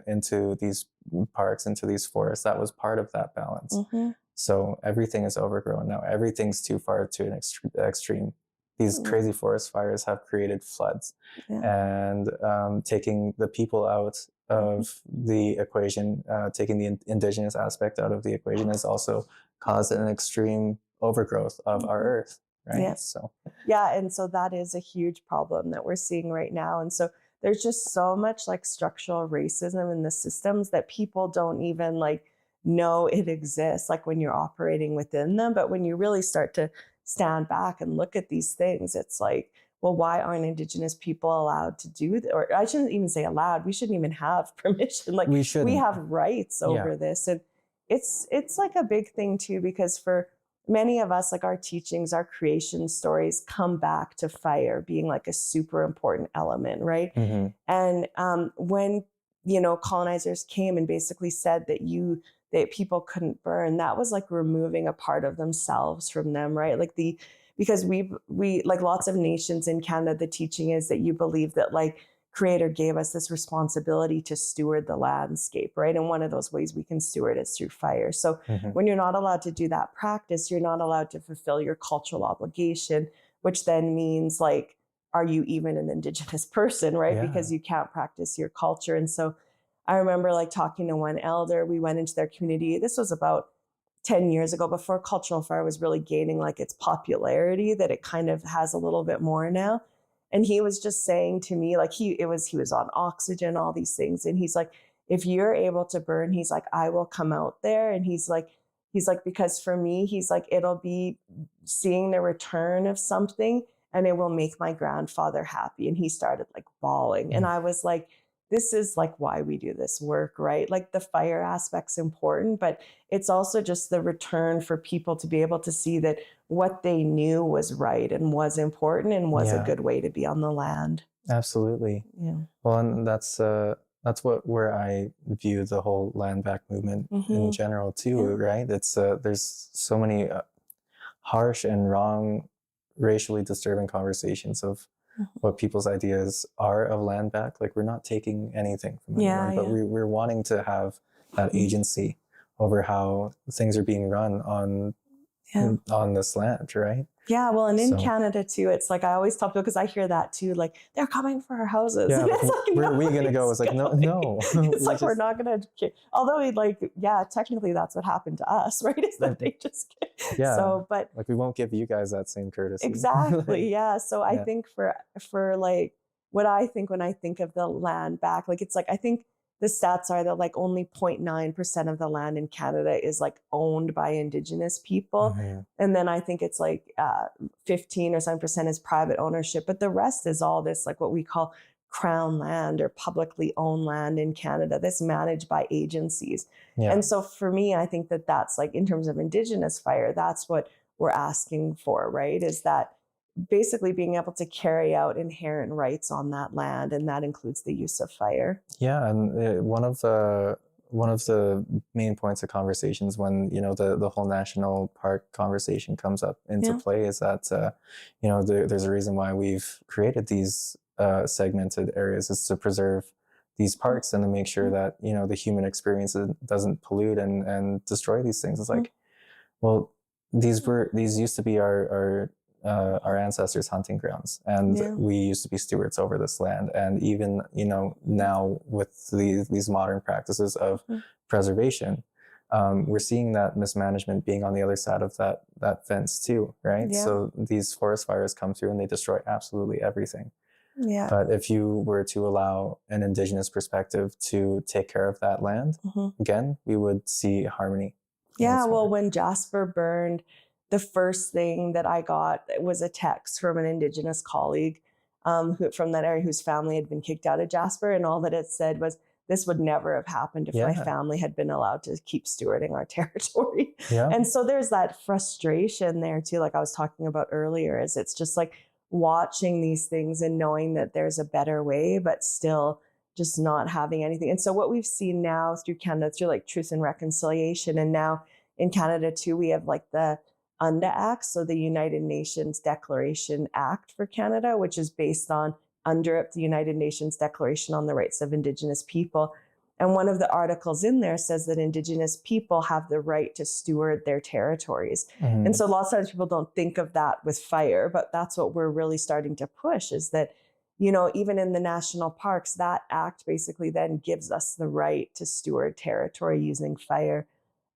into these parks, into these forests, that was part of that balance. mhm, So everything is overgrown now. Everything's too far to an extreme. These yeah, crazy forest fires have created floods, yeah, and taking the people out mhm, of the equation, taking the indigenous aspect out of the equation has also caused an extreme overgrowth of our mhm, earth, yeah. right? So Yeah, and so that is a huge problem that we're seeing right now. And so there's just so much like structural racism in the systems that people don't even like know it exists, like when you're operating within them. But when you really start to stand back and look at these things, it's like, well, why aren't Indigenous people allowed to do that? Or I shouldn't even say allowed. We shouldn't even have permission. Like we we shouldn't. have rights Yeah. over this. And it's like a big thing too, because for many of us, like our teachings, our creation stories come back to fire being like a super important element, right? Hmm. And when colonizers came and basically said that people couldn't burn, that was like removing a part of themselves from them, right? Like because we like lots of nations in Canada, the teaching is that you believe that like creator gave us this responsibility to steward the landscape, right? And one of those ways we can steward is through fire. So Hmm. when you're not allowed to do that practice, you're not allowed to fulfill your cultural obligation, which then means like, are you even an Indigenous person, right? Yeah. Because you can't practice your culture. And so I remember like talking to one elder, we went into their community. This was about 10 years ago, before cultural fire was really gaining like its popularity, that it kind of has a little bit more now. And he was just saying to me, like he was on oxygen, all these things. And he's like, if you're able to burn, he's like, I will come out there. And he's like, because for me, he's like, it'll be seeing the return of something and it will make my grandfather happy. And he started like bawling. And I was like, this is like why we do this work, right? Like the fire aspect's important, but it's also just the return for people to be able to see that what they knew was right and was important and was a good way to be on the land. Absolutely. Yeah. Well, and that's where I view the whole land back movement in general too, right? It's there's so many harsh and wrong, racially disturbing conversations of what people's ideas are of land back. Like we're not taking anything from anyone, but we're wanting to have that agency over how things are being run on this land, right? Yeah, well, and in Canada too, it's like I always tell people, because I hear that too, like they're coming for our houses. Yeah, and it's like, where are we gonna go? It's like no. It's like we're not gonna. Although we like, yeah, technically that's what happened to us, right? Is that they just So, but like we won't give you guys that same courtesy. Exactly. Yeah. So I think for like what I think when I think of the land back, like it's like I think the stats are that like only 0.9% of the land in Canada is like owned by Indigenous people. And then I think it's like 15 or 7% is private ownership. But the rest is all this like what we call crown land or publicly owned land in Canada that's managed by agencies. And so for me, I think that that's like in terms of Indigenous fire, that's what we're asking for, right? Is that basically being able to carry out inherent rights on that land, and that includes the use of fire. Yeah, and one of the main points of conversations when the whole national park conversation comes up into play is that there's a reason why we've created these segmented areas is to preserve these parks and to make sure that the human experience doesn't pollute and destroy these things. It's like, well, these used to be our ancestors' hunting grounds, and we used to be stewards over this land. And even now with these modern practices of preservation, we're seeing that mismanagement being on the other side of that fence too, right? So these forest fires come through and they destroy absolutely everything. But if you were to allow an Indigenous perspective to take care of that land, again, we would see harmony. Well, when Jasper burned, the first thing that I got was a text from an Indigenous colleague from that area whose family had been kicked out of Jasper. And all that it said was, this would never have happened if my family had been allowed to keep stewarding our territory. And so there's that frustration there too, like I was talking about earlier, is it's just like watching these things and knowing that there's a better way, but still just not having anything. And so what we've seen now through Canada, through like Truth and Reconciliation, and now in Canada too, we have like the UNDA Act, so the United Nations Declaration Act for Canada, which is based on UNDRIP, the United Nations Declaration on the Rights of Indigenous People. And one of the articles in there says that Indigenous people have the right to steward their territories. And so lots of times people don't think of that with fire, but that's what we're really starting to push, is that, even in the national parks, that act basically then gives us the right to steward territory using fire.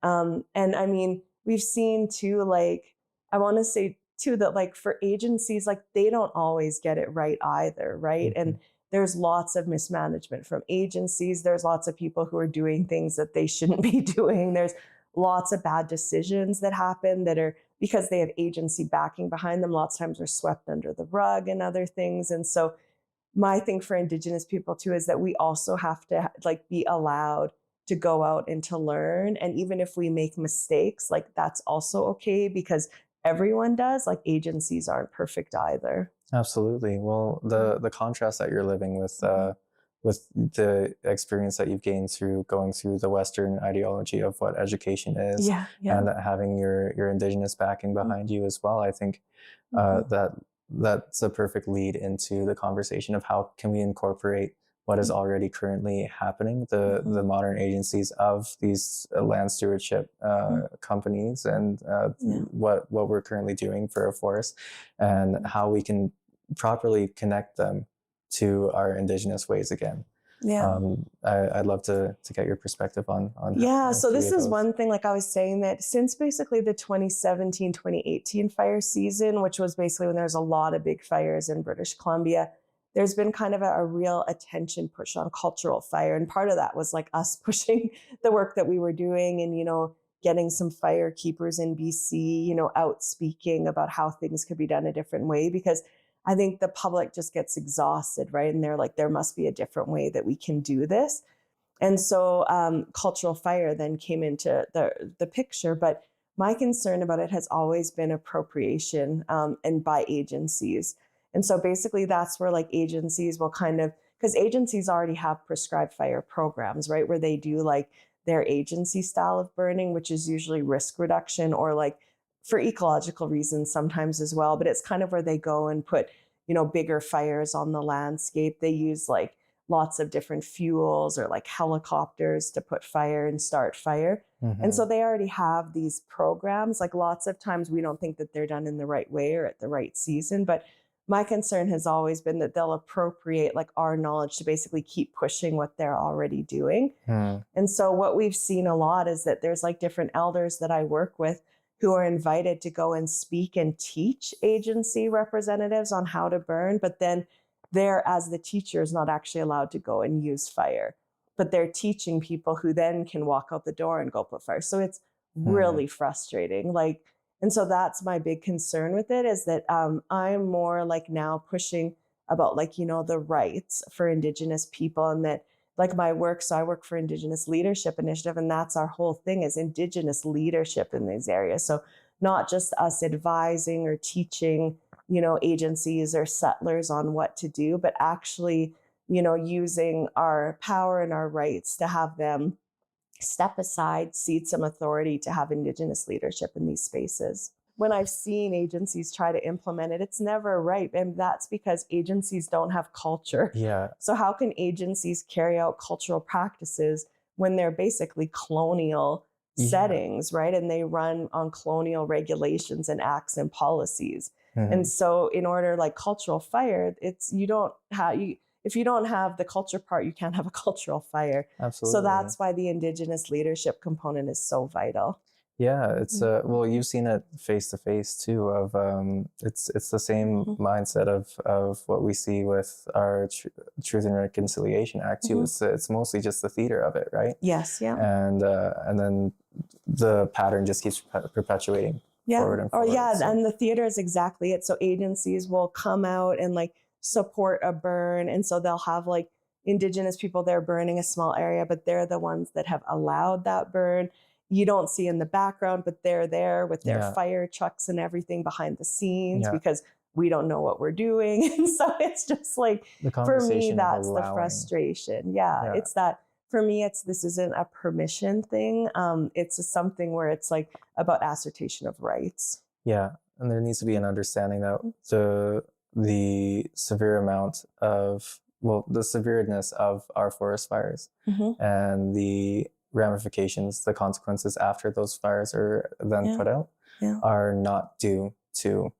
And I mean, we've seen too, like, I want to say too, that like for agencies, like they don't always get it right either, right? And there's lots of mismanagement from agencies. There's lots of people who are doing things that they shouldn't be doing. There's lots of bad decisions that happen that are because they have agency backing behind them. Lots of times are swept under the rug and other things. And so my thing for Indigenous people too is that we also have to like be allowed to go out and to learn. And even if we make mistakes, like that's also okay, because everyone does. Like agencies aren't perfect either. Absolutely. Well, the contrast that you're living with the experience that you've gained through going through the Western ideology of what education is, and having your Indigenous backing behind you as well, I think that's a perfect lead into the conversation of how can we incorporate what is already currently happening, the modern agencies of these land stewardship companies, and what we're currently doing for our forests, and how we can properly connect them to our Indigenous ways again. Yeah. I'd love to get your perspective on Yeah. So three this of is those. one thing, like I was saying, that since basically the 2017, 2018 fire season, which was basically when there's a lot of big fires in British Columbia, there's been kind of a real attention push on cultural fire. And part of that was like us pushing the work that we were doing and, getting some fire keepers in BC, out speaking about how things could be done a different way, because I think the public just gets exhausted, right? And they're like, there must be a different way that we can do this. And so cultural fire then came into the picture. But my concern about it has always been appropriation and by agencies. And so basically that's where like agencies will because agencies already have prescribed fire programs, right? Where they do like their agency style of burning, which is usually risk reduction or like for ecological reasons sometimes as well. But it's kind of where they go and put, bigger fires on the landscape. They use like lots of different fuels or like helicopters to put fire and start fire. And so they already have these programs. Like lots of times we don't think that they're done in the right way or at the right season. But my concern has always been that they'll appropriate like our knowledge to basically keep pushing what they're already doing. And so what we've seen a lot is that there's like different elders that I work with who are invited to go and speak and teach agency representatives on how to burn, but then they're, as the teacher, is not actually allowed to go and use fire, but they're teaching people who then can walk out the door and go put fire. So it's really frustrating. Like, and so that's my big concern with it, is that I'm more like now pushing about like, the rights for Indigenous people, and that like my work. So I work for Indigenous Leadership Initiative, and that's our whole thing, is Indigenous leadership in these areas. So not just us advising or teaching, agencies or settlers on what to do, but actually, using our power and our rights to have them step aside, cede some authority to have Indigenous leadership in these spaces. When I've seen agencies try to implement it, it's never right. And that's because agencies don't have culture. Yeah. So how can agencies carry out cultural practices when they're basically colonial settings, right? And they run on colonial regulations and acts and policies. And so in order, like cultural fire, if you don't have the culture part, you can't have a cultural fire. Absolutely. So that's why the Indigenous leadership component is so vital. Yeah, it's well, you've seen it face to face too. Of it's the same mindset of what we see with our Truth and Reconciliation Act too. It's mostly just the theater of it, right? Yes, yeah. And then the pattern just keeps perpetuating. Forward and forward, and the theater is exactly it. So agencies will come out and like support a burn, and so they'll have like Indigenous people there burning a small area, but they're the ones that have allowed that burn. You don't see in the background, but they're there with their fire trucks and everything behind the scenes because we don't know what we're doing. And so it's just like, for me, that's the frustration. Yeah, it's that. For me, this isn't a permission thing. It's something where it's like about assertion of rights. Yeah, and there needs to be an understanding that the severe amount of, the severeness of our forest fires and the ramifications, the consequences after those fires are then put out are not due to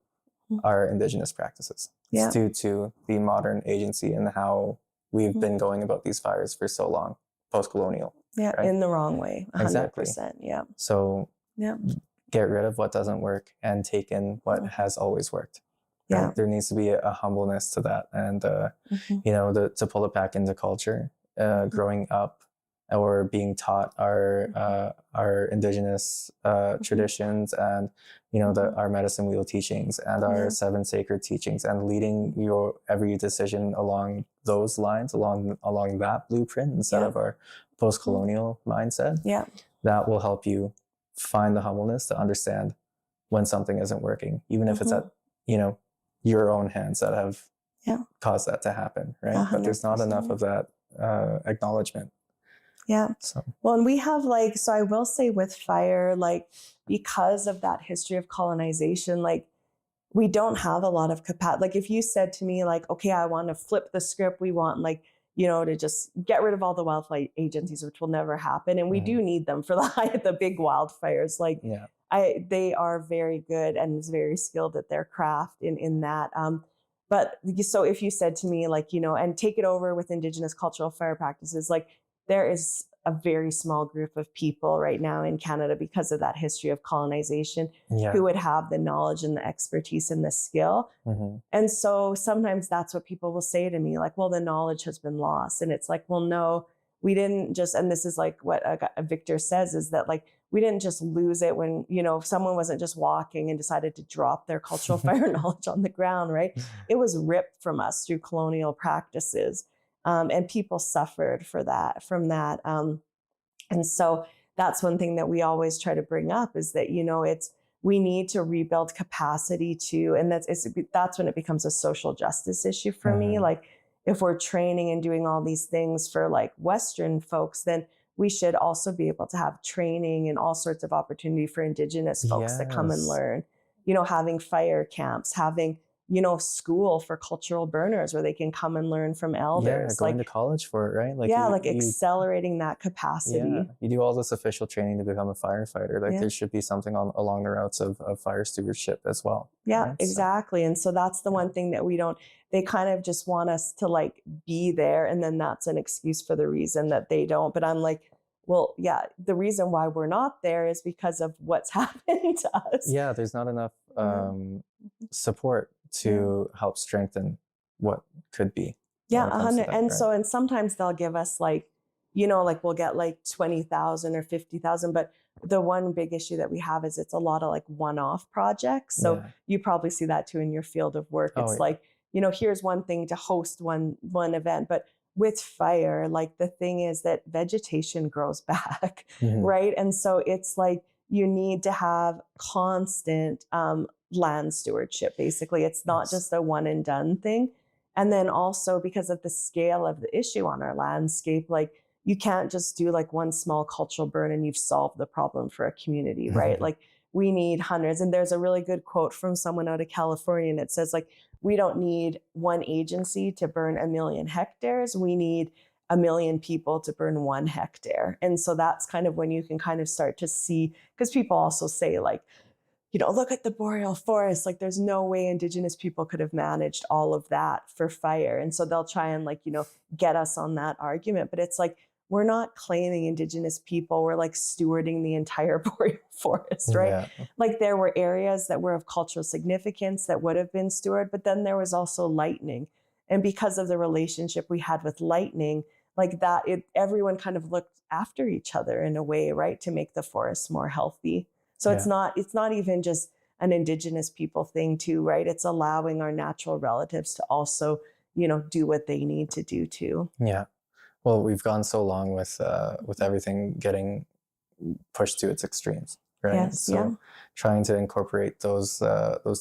our Indigenous practices. It's due to the modern agency and how we've been going about these fires for so long. Post-colonial. Yeah, right? In the wrong way. 100%. Exactly. Yeah. So get rid of what doesn't work and take in what has always worked. Yeah. Right? There needs to be a humbleness to that. And, to pull it back into culture, growing up or being taught our Indigenous traditions and, our medicine wheel teachings and our seven sacred teachings, and leading your every decision along those lines, along that blueprint instead of our post-colonial mindset. Yeah. That will help you find the humbleness to understand when something isn't working, even if it's at, your own hands that have caused that to happen, right? 100%. But there's not enough of that acknowledgement. Yeah. So. Well, and we have so I will say with fire, because of that history of colonization, we don't have a lot of capacity. If you said to me, okay, I want to flip the script, we want to just get rid of all the wildfire agencies, which will never happen. And we do need them for the big wildfires. They are very good and very skilled at their craft in that. But so if you said to me, like, and take it over with Indigenous cultural fire practices, like there is a very small group of people right now in Canada, because of that history of colonization, who would have the knowledge and the expertise and the skill. And so sometimes that's what people will say to me, like, well, the knowledge has been lost. And it's like, well, no, we didn't just, and this is like what Victor says, is that like, we didn't just lose it when, someone wasn't just walking and decided to drop their cultural fire knowledge on the ground, right? It was ripped from us through colonial practices. And people suffered from that. And so that's one thing that we always try to bring up, is that, we need to rebuild capacity too. And that's when it becomes a social justice issue for me. Like if we're training and doing all these things for like Western folks, then we should also be able to have training and all sorts of opportunity for Indigenous folks to come and learn, having fire camps, having, school for cultural burners where they can come and learn from elders. Going to college for it, right? Like accelerating that capacity. Yeah, you do all this official training to become a firefighter. Like there should be something along the routes of fire stewardship as well. Yeah, right? exactly. And so that's the one thing that they kind of just want us to like be there. And then that's an excuse for the reason that they don't. But I'm like, well, yeah, the reason why we're not there is because of what's happened to us. Yeah, there's not enough support to help strengthen what could be. Yeah, 100. And so, and sometimes they'll give us like, like we'll get like 20,000 or 50,000. But the one big issue that we have is it's a lot of like one-off projects. So you probably see that too in your field of work. It's like, here's one thing to host one event, but with fire, like the thing is that vegetation grows back, right? And so it's like you need to have constant land stewardship. Basically, it's not just a one and done thing. And then also because of the scale of the issue on our landscape, like you can't just do like one small cultural burn and you've solved the problem for a community, right? Like we need hundreds. And there's a really good quote from someone out of California, and it says like, we don't need one agency to burn 1 million hectares. We need 1 million people to burn 1 hectare. And so that's kind of when you can kind of start to see, because people also say like, look at the boreal forest. Like there's no way Indigenous people could have managed all of that for fire. And so they'll try and like, get us on that argument. But it's like, we're not claiming Indigenous people. We're like stewarding the entire boreal forest, right? Yeah. Like there were areas that were of cultural significance that would have been stewarded, but then there was also lightning. And because of the relationship we had with lightning, like that, everyone kind of looked after each other in a way, right? To make the forest more healthy. So it's not even just an Indigenous people thing too, right? It's allowing our natural relatives to also, do what they need to do too. Yeah. Well, we've gone so long with everything getting pushed to its extremes, right? Yes, so trying to incorporate those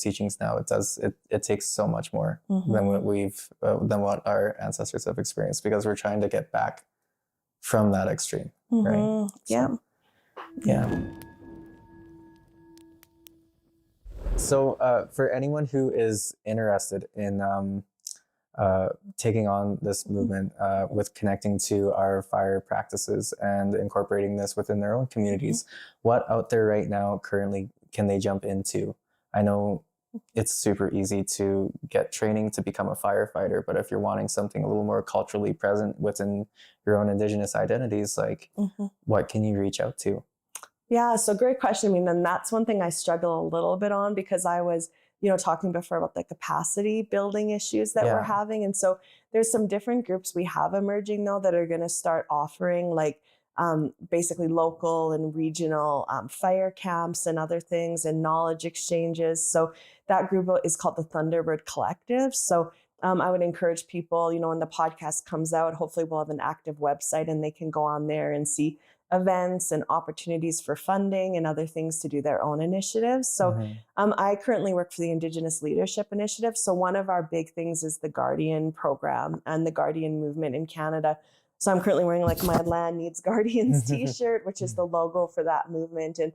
teachings now, it takes so much more than what our ancestors have experienced, because we're trying to get back from that extreme, right? Yeah. Yeah. So for anyone who is interested in taking on this movement with connecting to our fire practices and incorporating this within their own communities, what out there right now currently can they jump into? I know it's super easy to get training to become a firefighter, but if you're wanting something a little more culturally present within your own Indigenous identities, like what can you reach out to? Yeah, so great question. I mean, and that's one thing I struggle a little bit on, because I was, talking before about the capacity building issues that we're having. And so there's some different groups we have emerging though that are going to start offering like basically local and regional fire camps and other things and knowledge exchanges. So that group is called the Thunderbird Collective. So I would encourage people, when the podcast comes out, hopefully we'll have an active website and they can go on there and see events and opportunities for funding and other things to do their own initiatives. So I currently work for the Indigenous Leadership Initiative. So one of our big things is the Guardian program and the Guardian movement in Canada. So I'm currently wearing like my Land Needs Guardians t-shirt, which is the logo for that movement. And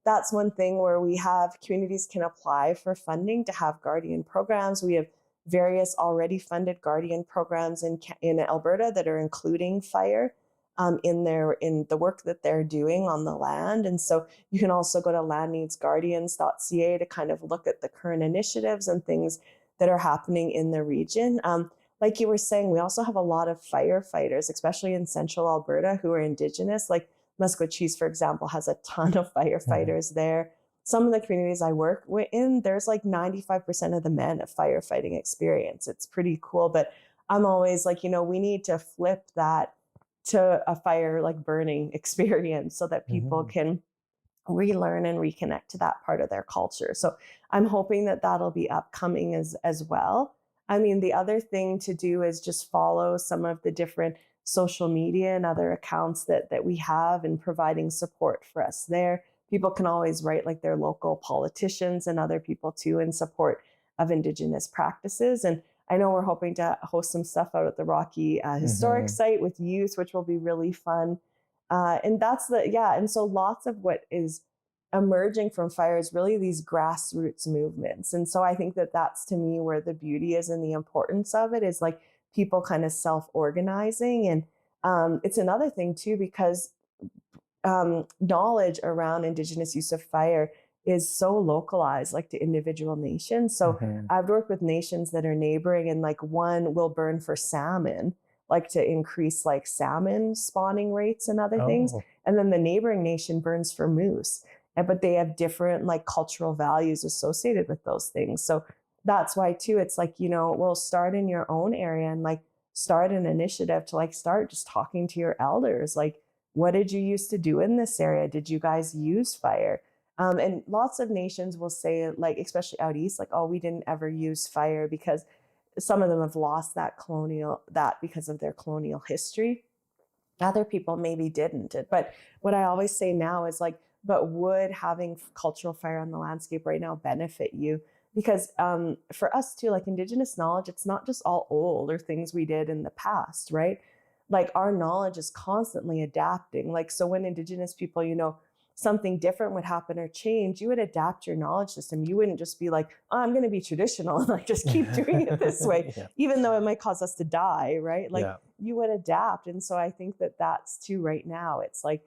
that's one thing where we have communities can apply for funding to have Guardian programs. We have various already funded Guardian programs in Alberta that are including fire in the work that they're doing on the land. And so you can also go to landneedsguardians.ca to kind of look at the current initiatives and things that are happening in the region. Like you were saying, we also have a lot of firefighters, especially in central Alberta, who are Indigenous. Like Musqueam, for example, has a ton of firefighters there. Some of the communities I work in, there's like 95% of the men have firefighting experience. It's pretty cool. But I'm always like, we need to flip that to a fire like burning experience so that people can relearn and reconnect to that part of their culture. So I'm hoping that that'll be upcoming as well. I mean, the other thing to do is just follow some of the different social media and other accounts that we have and providing support for us there. People can always write like their local politicians and other people too in support of Indigenous practices. And I know we're hoping to host some stuff out at the Rocky Historic Site with youth, which will be really fun. And that's and so lots of what is emerging from fire is really these grassroots movements. And so I think that that's to me where the beauty is and the importance of it is like people kind of self-organizing. And it's another thing too, because knowledge around Indigenous use of fire is so localized, like to individual nations. So I've worked with nations that are neighboring, and like one will burn for salmon, like to increase like salmon spawning rates and other things. And then the neighboring nation burns for moose. But they have different like cultural values associated with those things. So that's why too, it's like, we'll start in your own area and like start an initiative to like start just talking to your elders. Like, what did you used to do in this area? Did you guys use fire? And lots of nations will say, like, especially out east, like, oh, we didn't ever use fire, because some of them have lost that because of their colonial history. Other people maybe didn't. But what I always say now is like, but would having cultural fire on the landscape right now benefit you? Because for us too, like Indigenous knowledge, it's not just all old or things we did in the past, right? Like our knowledge is constantly adapting. Like, so when Indigenous people, something different would happen or change, you would adapt your knowledge system. You wouldn't just be like, oh, I'm going to be traditional and like just keep doing it this way, even though it might cause us to die, right? Like you would adapt. And so I think that that's too right now. It's like,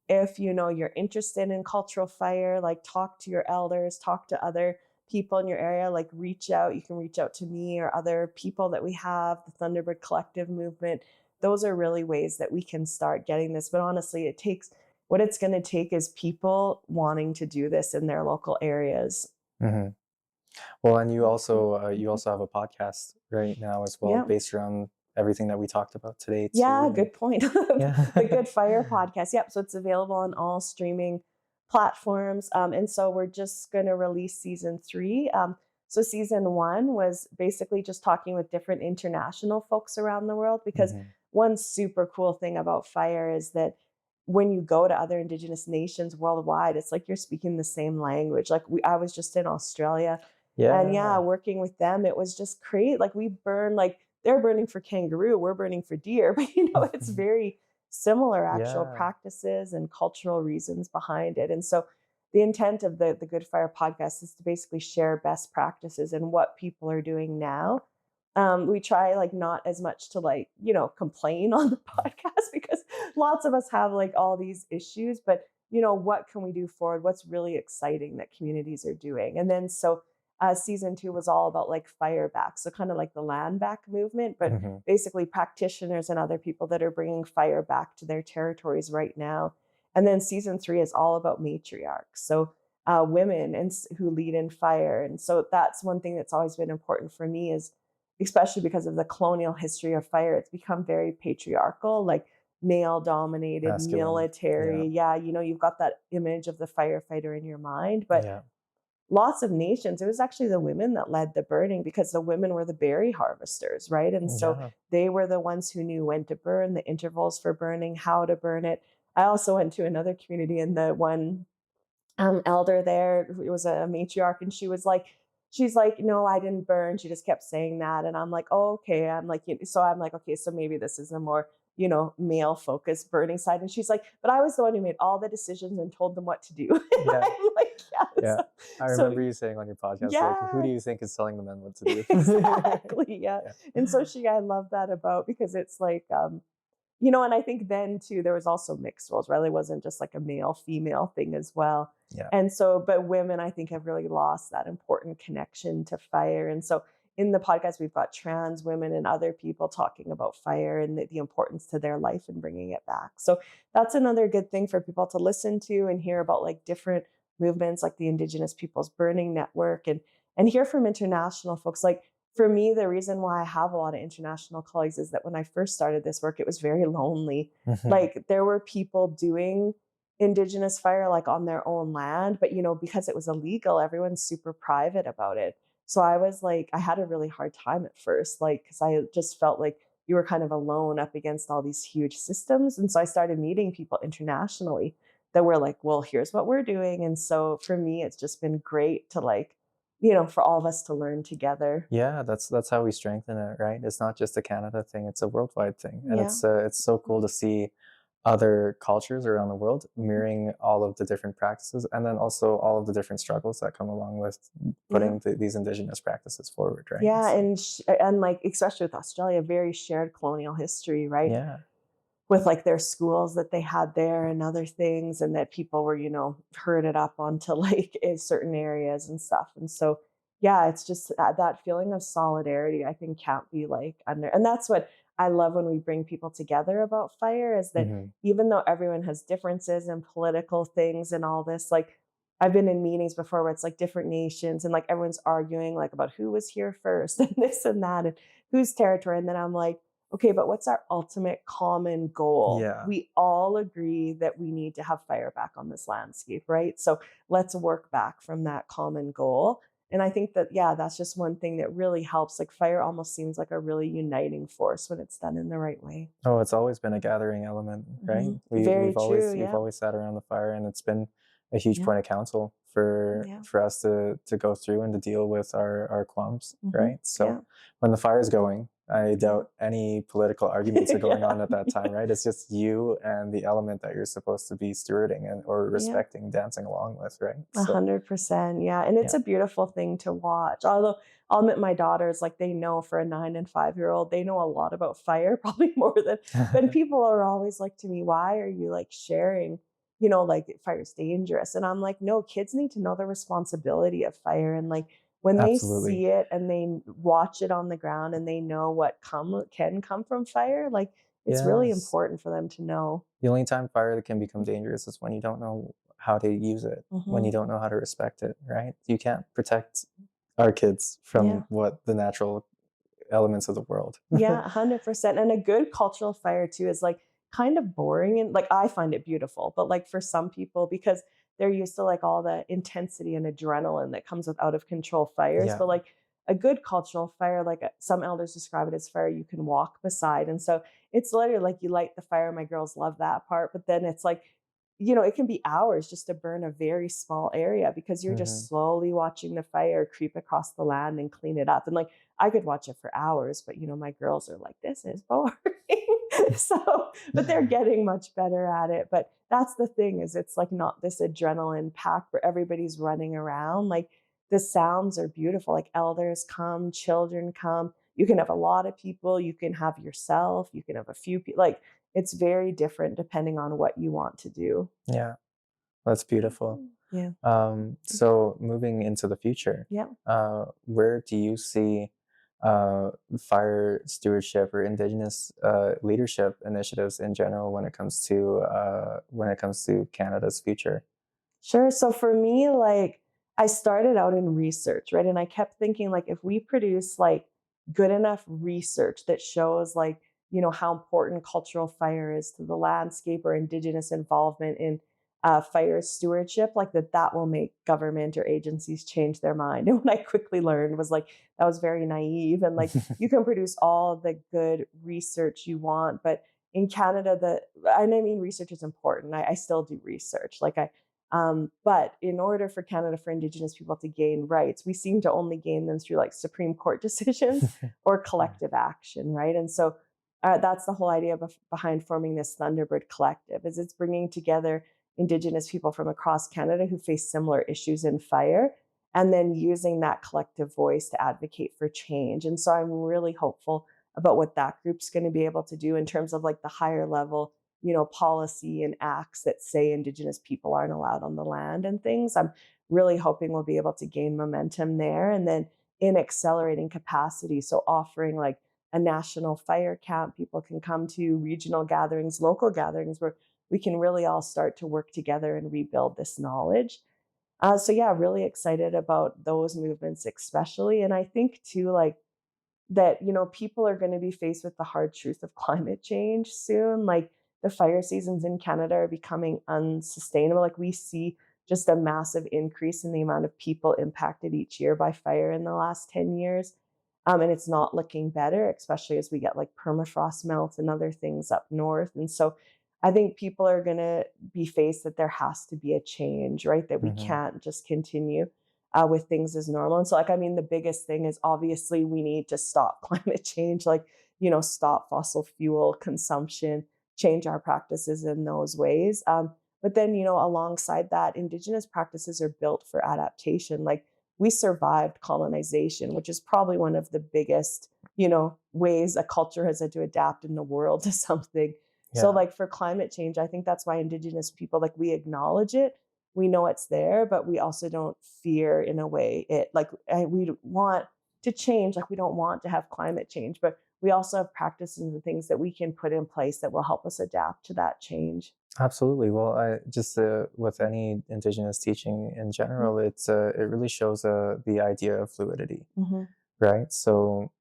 if you're interested in cultural fire, like talk to your elders, talk to other people in your area, like reach out. You can reach out to me or other people that we have, the Thunderbird Collective movement. Those are really ways that we can start getting this. But honestly, what it's going to take is people wanting to do this in their local areas. Well, and you also have a podcast right now as well, based around everything that we talked about today too. Yeah, good point. The Good Fire podcast. Yep. So it's available on all streaming platforms. And so we're just going to release season 3. So season 1 was basically just talking with different international folks around the world, because one super cool thing about fire is that when you go to other Indigenous nations worldwide, it's like you're speaking the same language. Like I was just in Australia and working with them, it was just great. Like we burn, like they're burning for kangaroo, we're burning for deer, but it's very similar actual practices and cultural reasons behind it. And so the intent of the Good Fire podcast is to basically share best practices and what people are doing now. We try like not as much to like, complain on the podcast, because lots of us have like all these issues, but what can we do forward? What's really exciting that communities are doing? And then so season 2 was all about like fire back. So kind of like the land back movement, but basically practitioners and other people that are bringing fire back to their territories right now. And then season 3 is all about matriarchs. So women who lead in fire. And so that's one thing that's always been important for me, is especially because of the colonial history of fire, it's become very patriarchal, like male dominated, military. You've got that image of the firefighter in your mind, but lots of nations, it was actually the women that led the burning, because the women were the berry harvesters, right? And so they were the ones who knew when to burn, the intervals for burning, how to burn it. I also went to another community, and the one elder there, who was a matriarch, and she's like, no, I didn't burn. She just kept saying that. And I'm like, oh, okay. I'm like, okay, so maybe this is a more, male focused burning side. And she's like, but I was the one who made all the decisions and told them what to do. I'm like, I remember you saying on your podcast, like, who do you think is telling the men what to do? Exactly. And so I love that about, because it's like, and I think then too, there was also mixed roles, right? It wasn't just like a male female thing as well. And so, but women, I think, have really lost that important connection to fire. And so in the podcast, we've got trans women and other people talking about fire and the importance to their life and bringing it back. So that's another good thing for people to listen to and hear about, like different movements like the Indigenous Peoples Burning Network, and hear from international folks. Like for me, the reason why I have a lot of international colleagues is that when I first started this work, it was very lonely. Mhm. Like there were people doing Indigenous fire like on their own land, but because it was illegal, everyone's super private about it. So I was like, I had a really hard time at first, like, because I just felt like you were kind of alone up against all these huge systems. And so I started meeting people internationally that were like, well, here's what we're doing. And so for me, it's just been great to like, for all of us to learn together. Yeah, that's how we strengthen it, right? It's not just a Canada thing; it's a worldwide thing, and Yeah. it's so cool to see other cultures around the world mirroring all of the different practices, and then also all of the different struggles that come along with Yeah. putting these Indigenous practices forward, right? Yeah. So, And like, especially with Australia, very shared colonial history, right? yeah, With like their schools that they had there and other things, and that people were herded up onto like in certain areas and stuff. And so yeah, it's just that feeling of solidarity, I think, can't be like under. And that's what I love when we bring people together about fire, is that hmm, even though everyone has differences and political things and all this, like I've been in meetings before where it's like different nations and like everyone's arguing like about who was here first and this and that and whose territory. And then I'm like, okay, but what's our ultimate common goal? yeah. We all agree that we need to have fire back on this landscape, right? So let's work back from that common goal. And I think that, yeah, that's just one thing that really helps. Like fire almost seems like a really uniting force when it's done in the right way. Oh, it's always been a gathering element, right? Very true. We've Yeah. always sat around the fire, and it's been a huge Yeah. point of counsel Yeah. for us to go through and to deal with our qualms, right? So Yeah. when the fire is going, I Yeah. doubt any political arguments are going on Yeah. at that time, right? It's just you and the element that you're supposed to be stewarding and or Yeah. respecting, dancing along with, right? A So 100%. Yeah. And it's yeah. a beautiful thing to watch. Although I'll admit my daughters, like they know, for a 9 and 5-year-old, they know a lot about fire, probably more than people are always like to me, why are you like sharing, like fire's dangerous? And I'm like, no, kids need to know the responsibility of fire. And like when they Absolutely. see it and they watch it on the ground and they know what can come from fire, like it's really Yes. important for them to know. The only time fire can become dangerous is when you don't know how to use it, when Hmm. you don't know how to respect it, right? You can't protect our kids Yeah. from what the natural elements of the world. Yeah, 100%. And a good cultural fire too is like kind of boring, and like I find it beautiful, but like for some people, because they're used to like all the intensity and adrenaline that comes with out of control fires. Yeah. But like a good cultural fire, like some elders describe it as fire you can walk beside. And so it's literally like you light the fire. My girls love that part. But then it's like, it can be hours just to burn a very small area because you're Mhm. just slowly watching the fire creep across the land and clean it up. And like I could watch it for hours, but my girls are like, this is boring. So, but they're getting much better at it. But that's the thing, is it's like not this adrenaline pack where everybody's running around. Like the sounds are beautiful. Like elders come, children come. You can have a lot of people. You can have yourself. You can have a few people. Like it's very different depending on what you want to do. Yeah, that's beautiful. Yeah. So moving into the future, Yeah. where do you see fire stewardship or Indigenous leadership initiatives in general when it comes to Canada's future? Sure. So for me, like I started out in research, right? And I kept thinking like if we produce like good enough research that shows like, how important cultural fire is to the landscape or Indigenous involvement in fire stewardship, like that will make government or agencies change their mind. And what I quickly learned was like that was very naive. And like you can produce all the good research you want, but in Canada, and I mean research is important. I still do research. But in order for Canada for Indigenous people to gain rights, we seem to only gain them through like Supreme Court decisions or collective action, right? And so that's the whole idea behind forming this Thunderbird Collective, is it's bringing together Indigenous people from across Canada who face similar issues in fire, and then using that collective voice to advocate for change. And so I'm really hopeful about what that group's going to be able to do in terms of like the higher level policy and acts that say Indigenous people aren't allowed on the land and things. I'm really hoping we'll be able to gain momentum there. And then in accelerating capacity. So offering like a national fire camp, people can come to regional gatherings, local gatherings where we can really all start to work together and rebuild this knowledge. So yeah, really excited about those movements, especially. And I think too, like that, people are going to be faced with the hard truth of climate change soon. Like the fire seasons in Canada are becoming unsustainable. Like we see just a massive increase in the amount of people impacted each year by fire in the last 10 years. And it's not looking better, especially as we get like permafrost melt and other things up north. And so I think people are going to be faced that there has to be a change, right? That we can't just continue with things as normal. And so, like, I mean, the biggest thing is obviously we need to stop climate change, like, stop fossil fuel consumption, change our practices in those ways. But then, alongside that, Indigenous practices are built for adaptation. Like, we survived colonization, which is probably one of the biggest, ways a culture has had to adapt in the world to something. Yeah. So, like, for climate change, I think that's why Indigenous people, like, we acknowledge it, we know it's there, but we also don't fear in a way it, like, we want to change, like we don't want to have climate change, but we also have practices and things that we can put in place that will help us adapt to that change. Absolutely. Well, I just with any Indigenous teaching in general, it really shows the idea of fluidity, right? So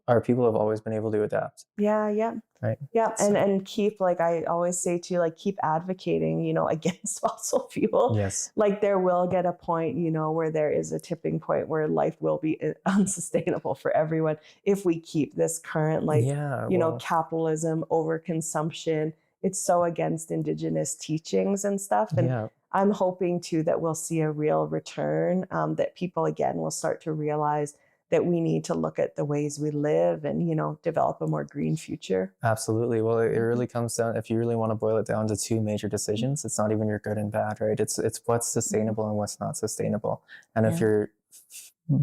our people have always been able to adapt, Yeah. right? Yeah. So, And keep, like I always say to you, like keep advocating, against fossil fuel. yes. Like there will get a point, where there is a tipping point where life will be unsustainable for everyone if we keep this current, like, Yeah. Well, capitalism, overconsumption. It's so against Indigenous teachings and stuff. And yeah. I'm hoping too that we'll see a real return, that people again will start to realize that we need to look at the ways we live and, develop a more green future. Absolutely. Well, it really comes down, if you really want to boil it down to two major decisions, it's not even your good and bad, right? It's what's sustainable and what's not sustainable. And if you're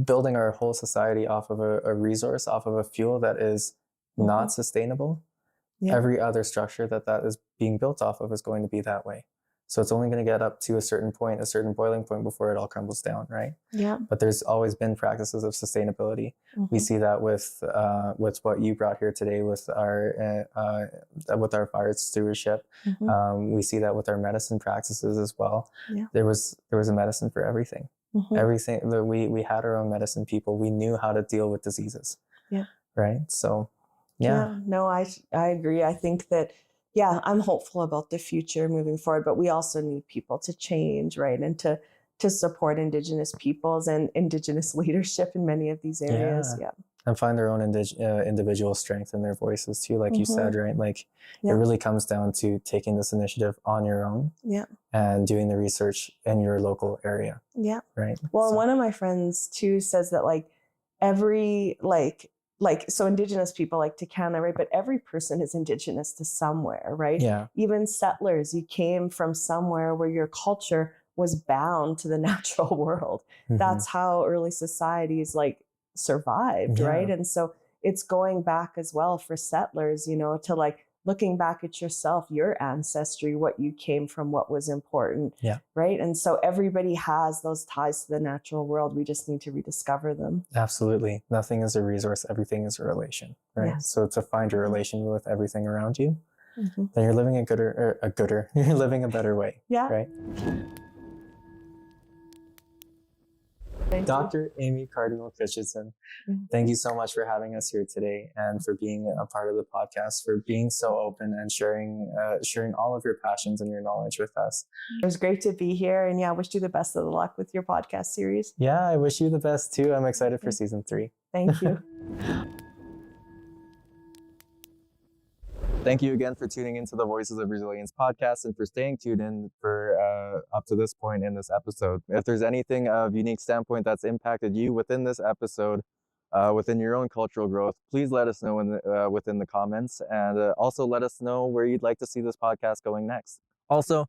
building our whole society off of a resource, off of a fuel that is not sustainable, every other structure that is being built off of is going to be that way. So it's only going to get up to a certain point, a certain boiling point before it all crumbles down, right? Yeah. But there's always been practices of sustainability. We see that with what you brought here today with our fire stewardship. We see that with our medicine practices as well. Yeah. There was a medicine for everything. Everything that we had our own medicine people. We knew how to deal with diseases. Yeah. Right. So. Yeah. No, I agree. I think that, I'm hopeful about the future moving forward, but we also need people to change, right? And to support Indigenous peoples and Indigenous leadership in many of these areas. Yeah. And find their own individual strength in their voices too, like you said, right? Like it really comes down to taking this initiative on your own. Yeah. And doing the research in your local area. Yeah. Right. Well, one of my friends too says that like every so Indigenous people like to Canada, right? But every person is Indigenous to somewhere, right? Yeah. Even settlers, you came from somewhere where your culture was bound to the natural world. That's how early societies like survived, right? And so it's going back as well for settlers, to like looking back at yourself, your ancestry, what you came from, what was important, right? And so everybody has those ties to the natural world. We just need to rediscover them. Absolutely. Nothing is a resource. Everything is a relation, right? Yes. So to find your relation with everything around you, then you're living you're living a better way, right? Dr. Amy Cardinal Christianson, thank you so much for having us here today and for being a part of the podcast, for being so open and sharing all of your passions and your knowledge with us. It was great to be here, and I wish you the best of the luck with your podcast series. Yeah, I wish you the best too. I'm excited for season 3. Thank you. Thank you again for tuning into the Voices of Resilience podcast and for staying tuned in for up to this point in this episode. If there's anything of unique standpoint that's impacted you within this episode, within your own cultural growth, please let us know within the comments, and also let us know where you'd like to see this podcast going next. Also,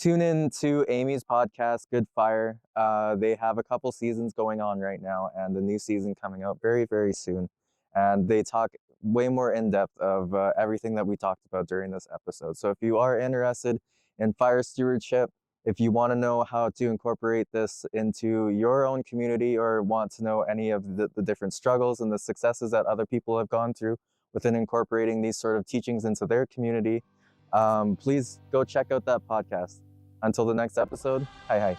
tune in to Amy's podcast, Good Fire. They have a couple seasons going on right now, and the new season coming out very, very soon. And they talk way more in depth of everything that we talked about during this episode. So if you are interested in fire stewardship, If you want to know how to incorporate this into your own community or want to know any of the different struggles and the successes that other people have gone through within incorporating these sort of teachings into their community, please go check out that podcast. Until the next episode, hi.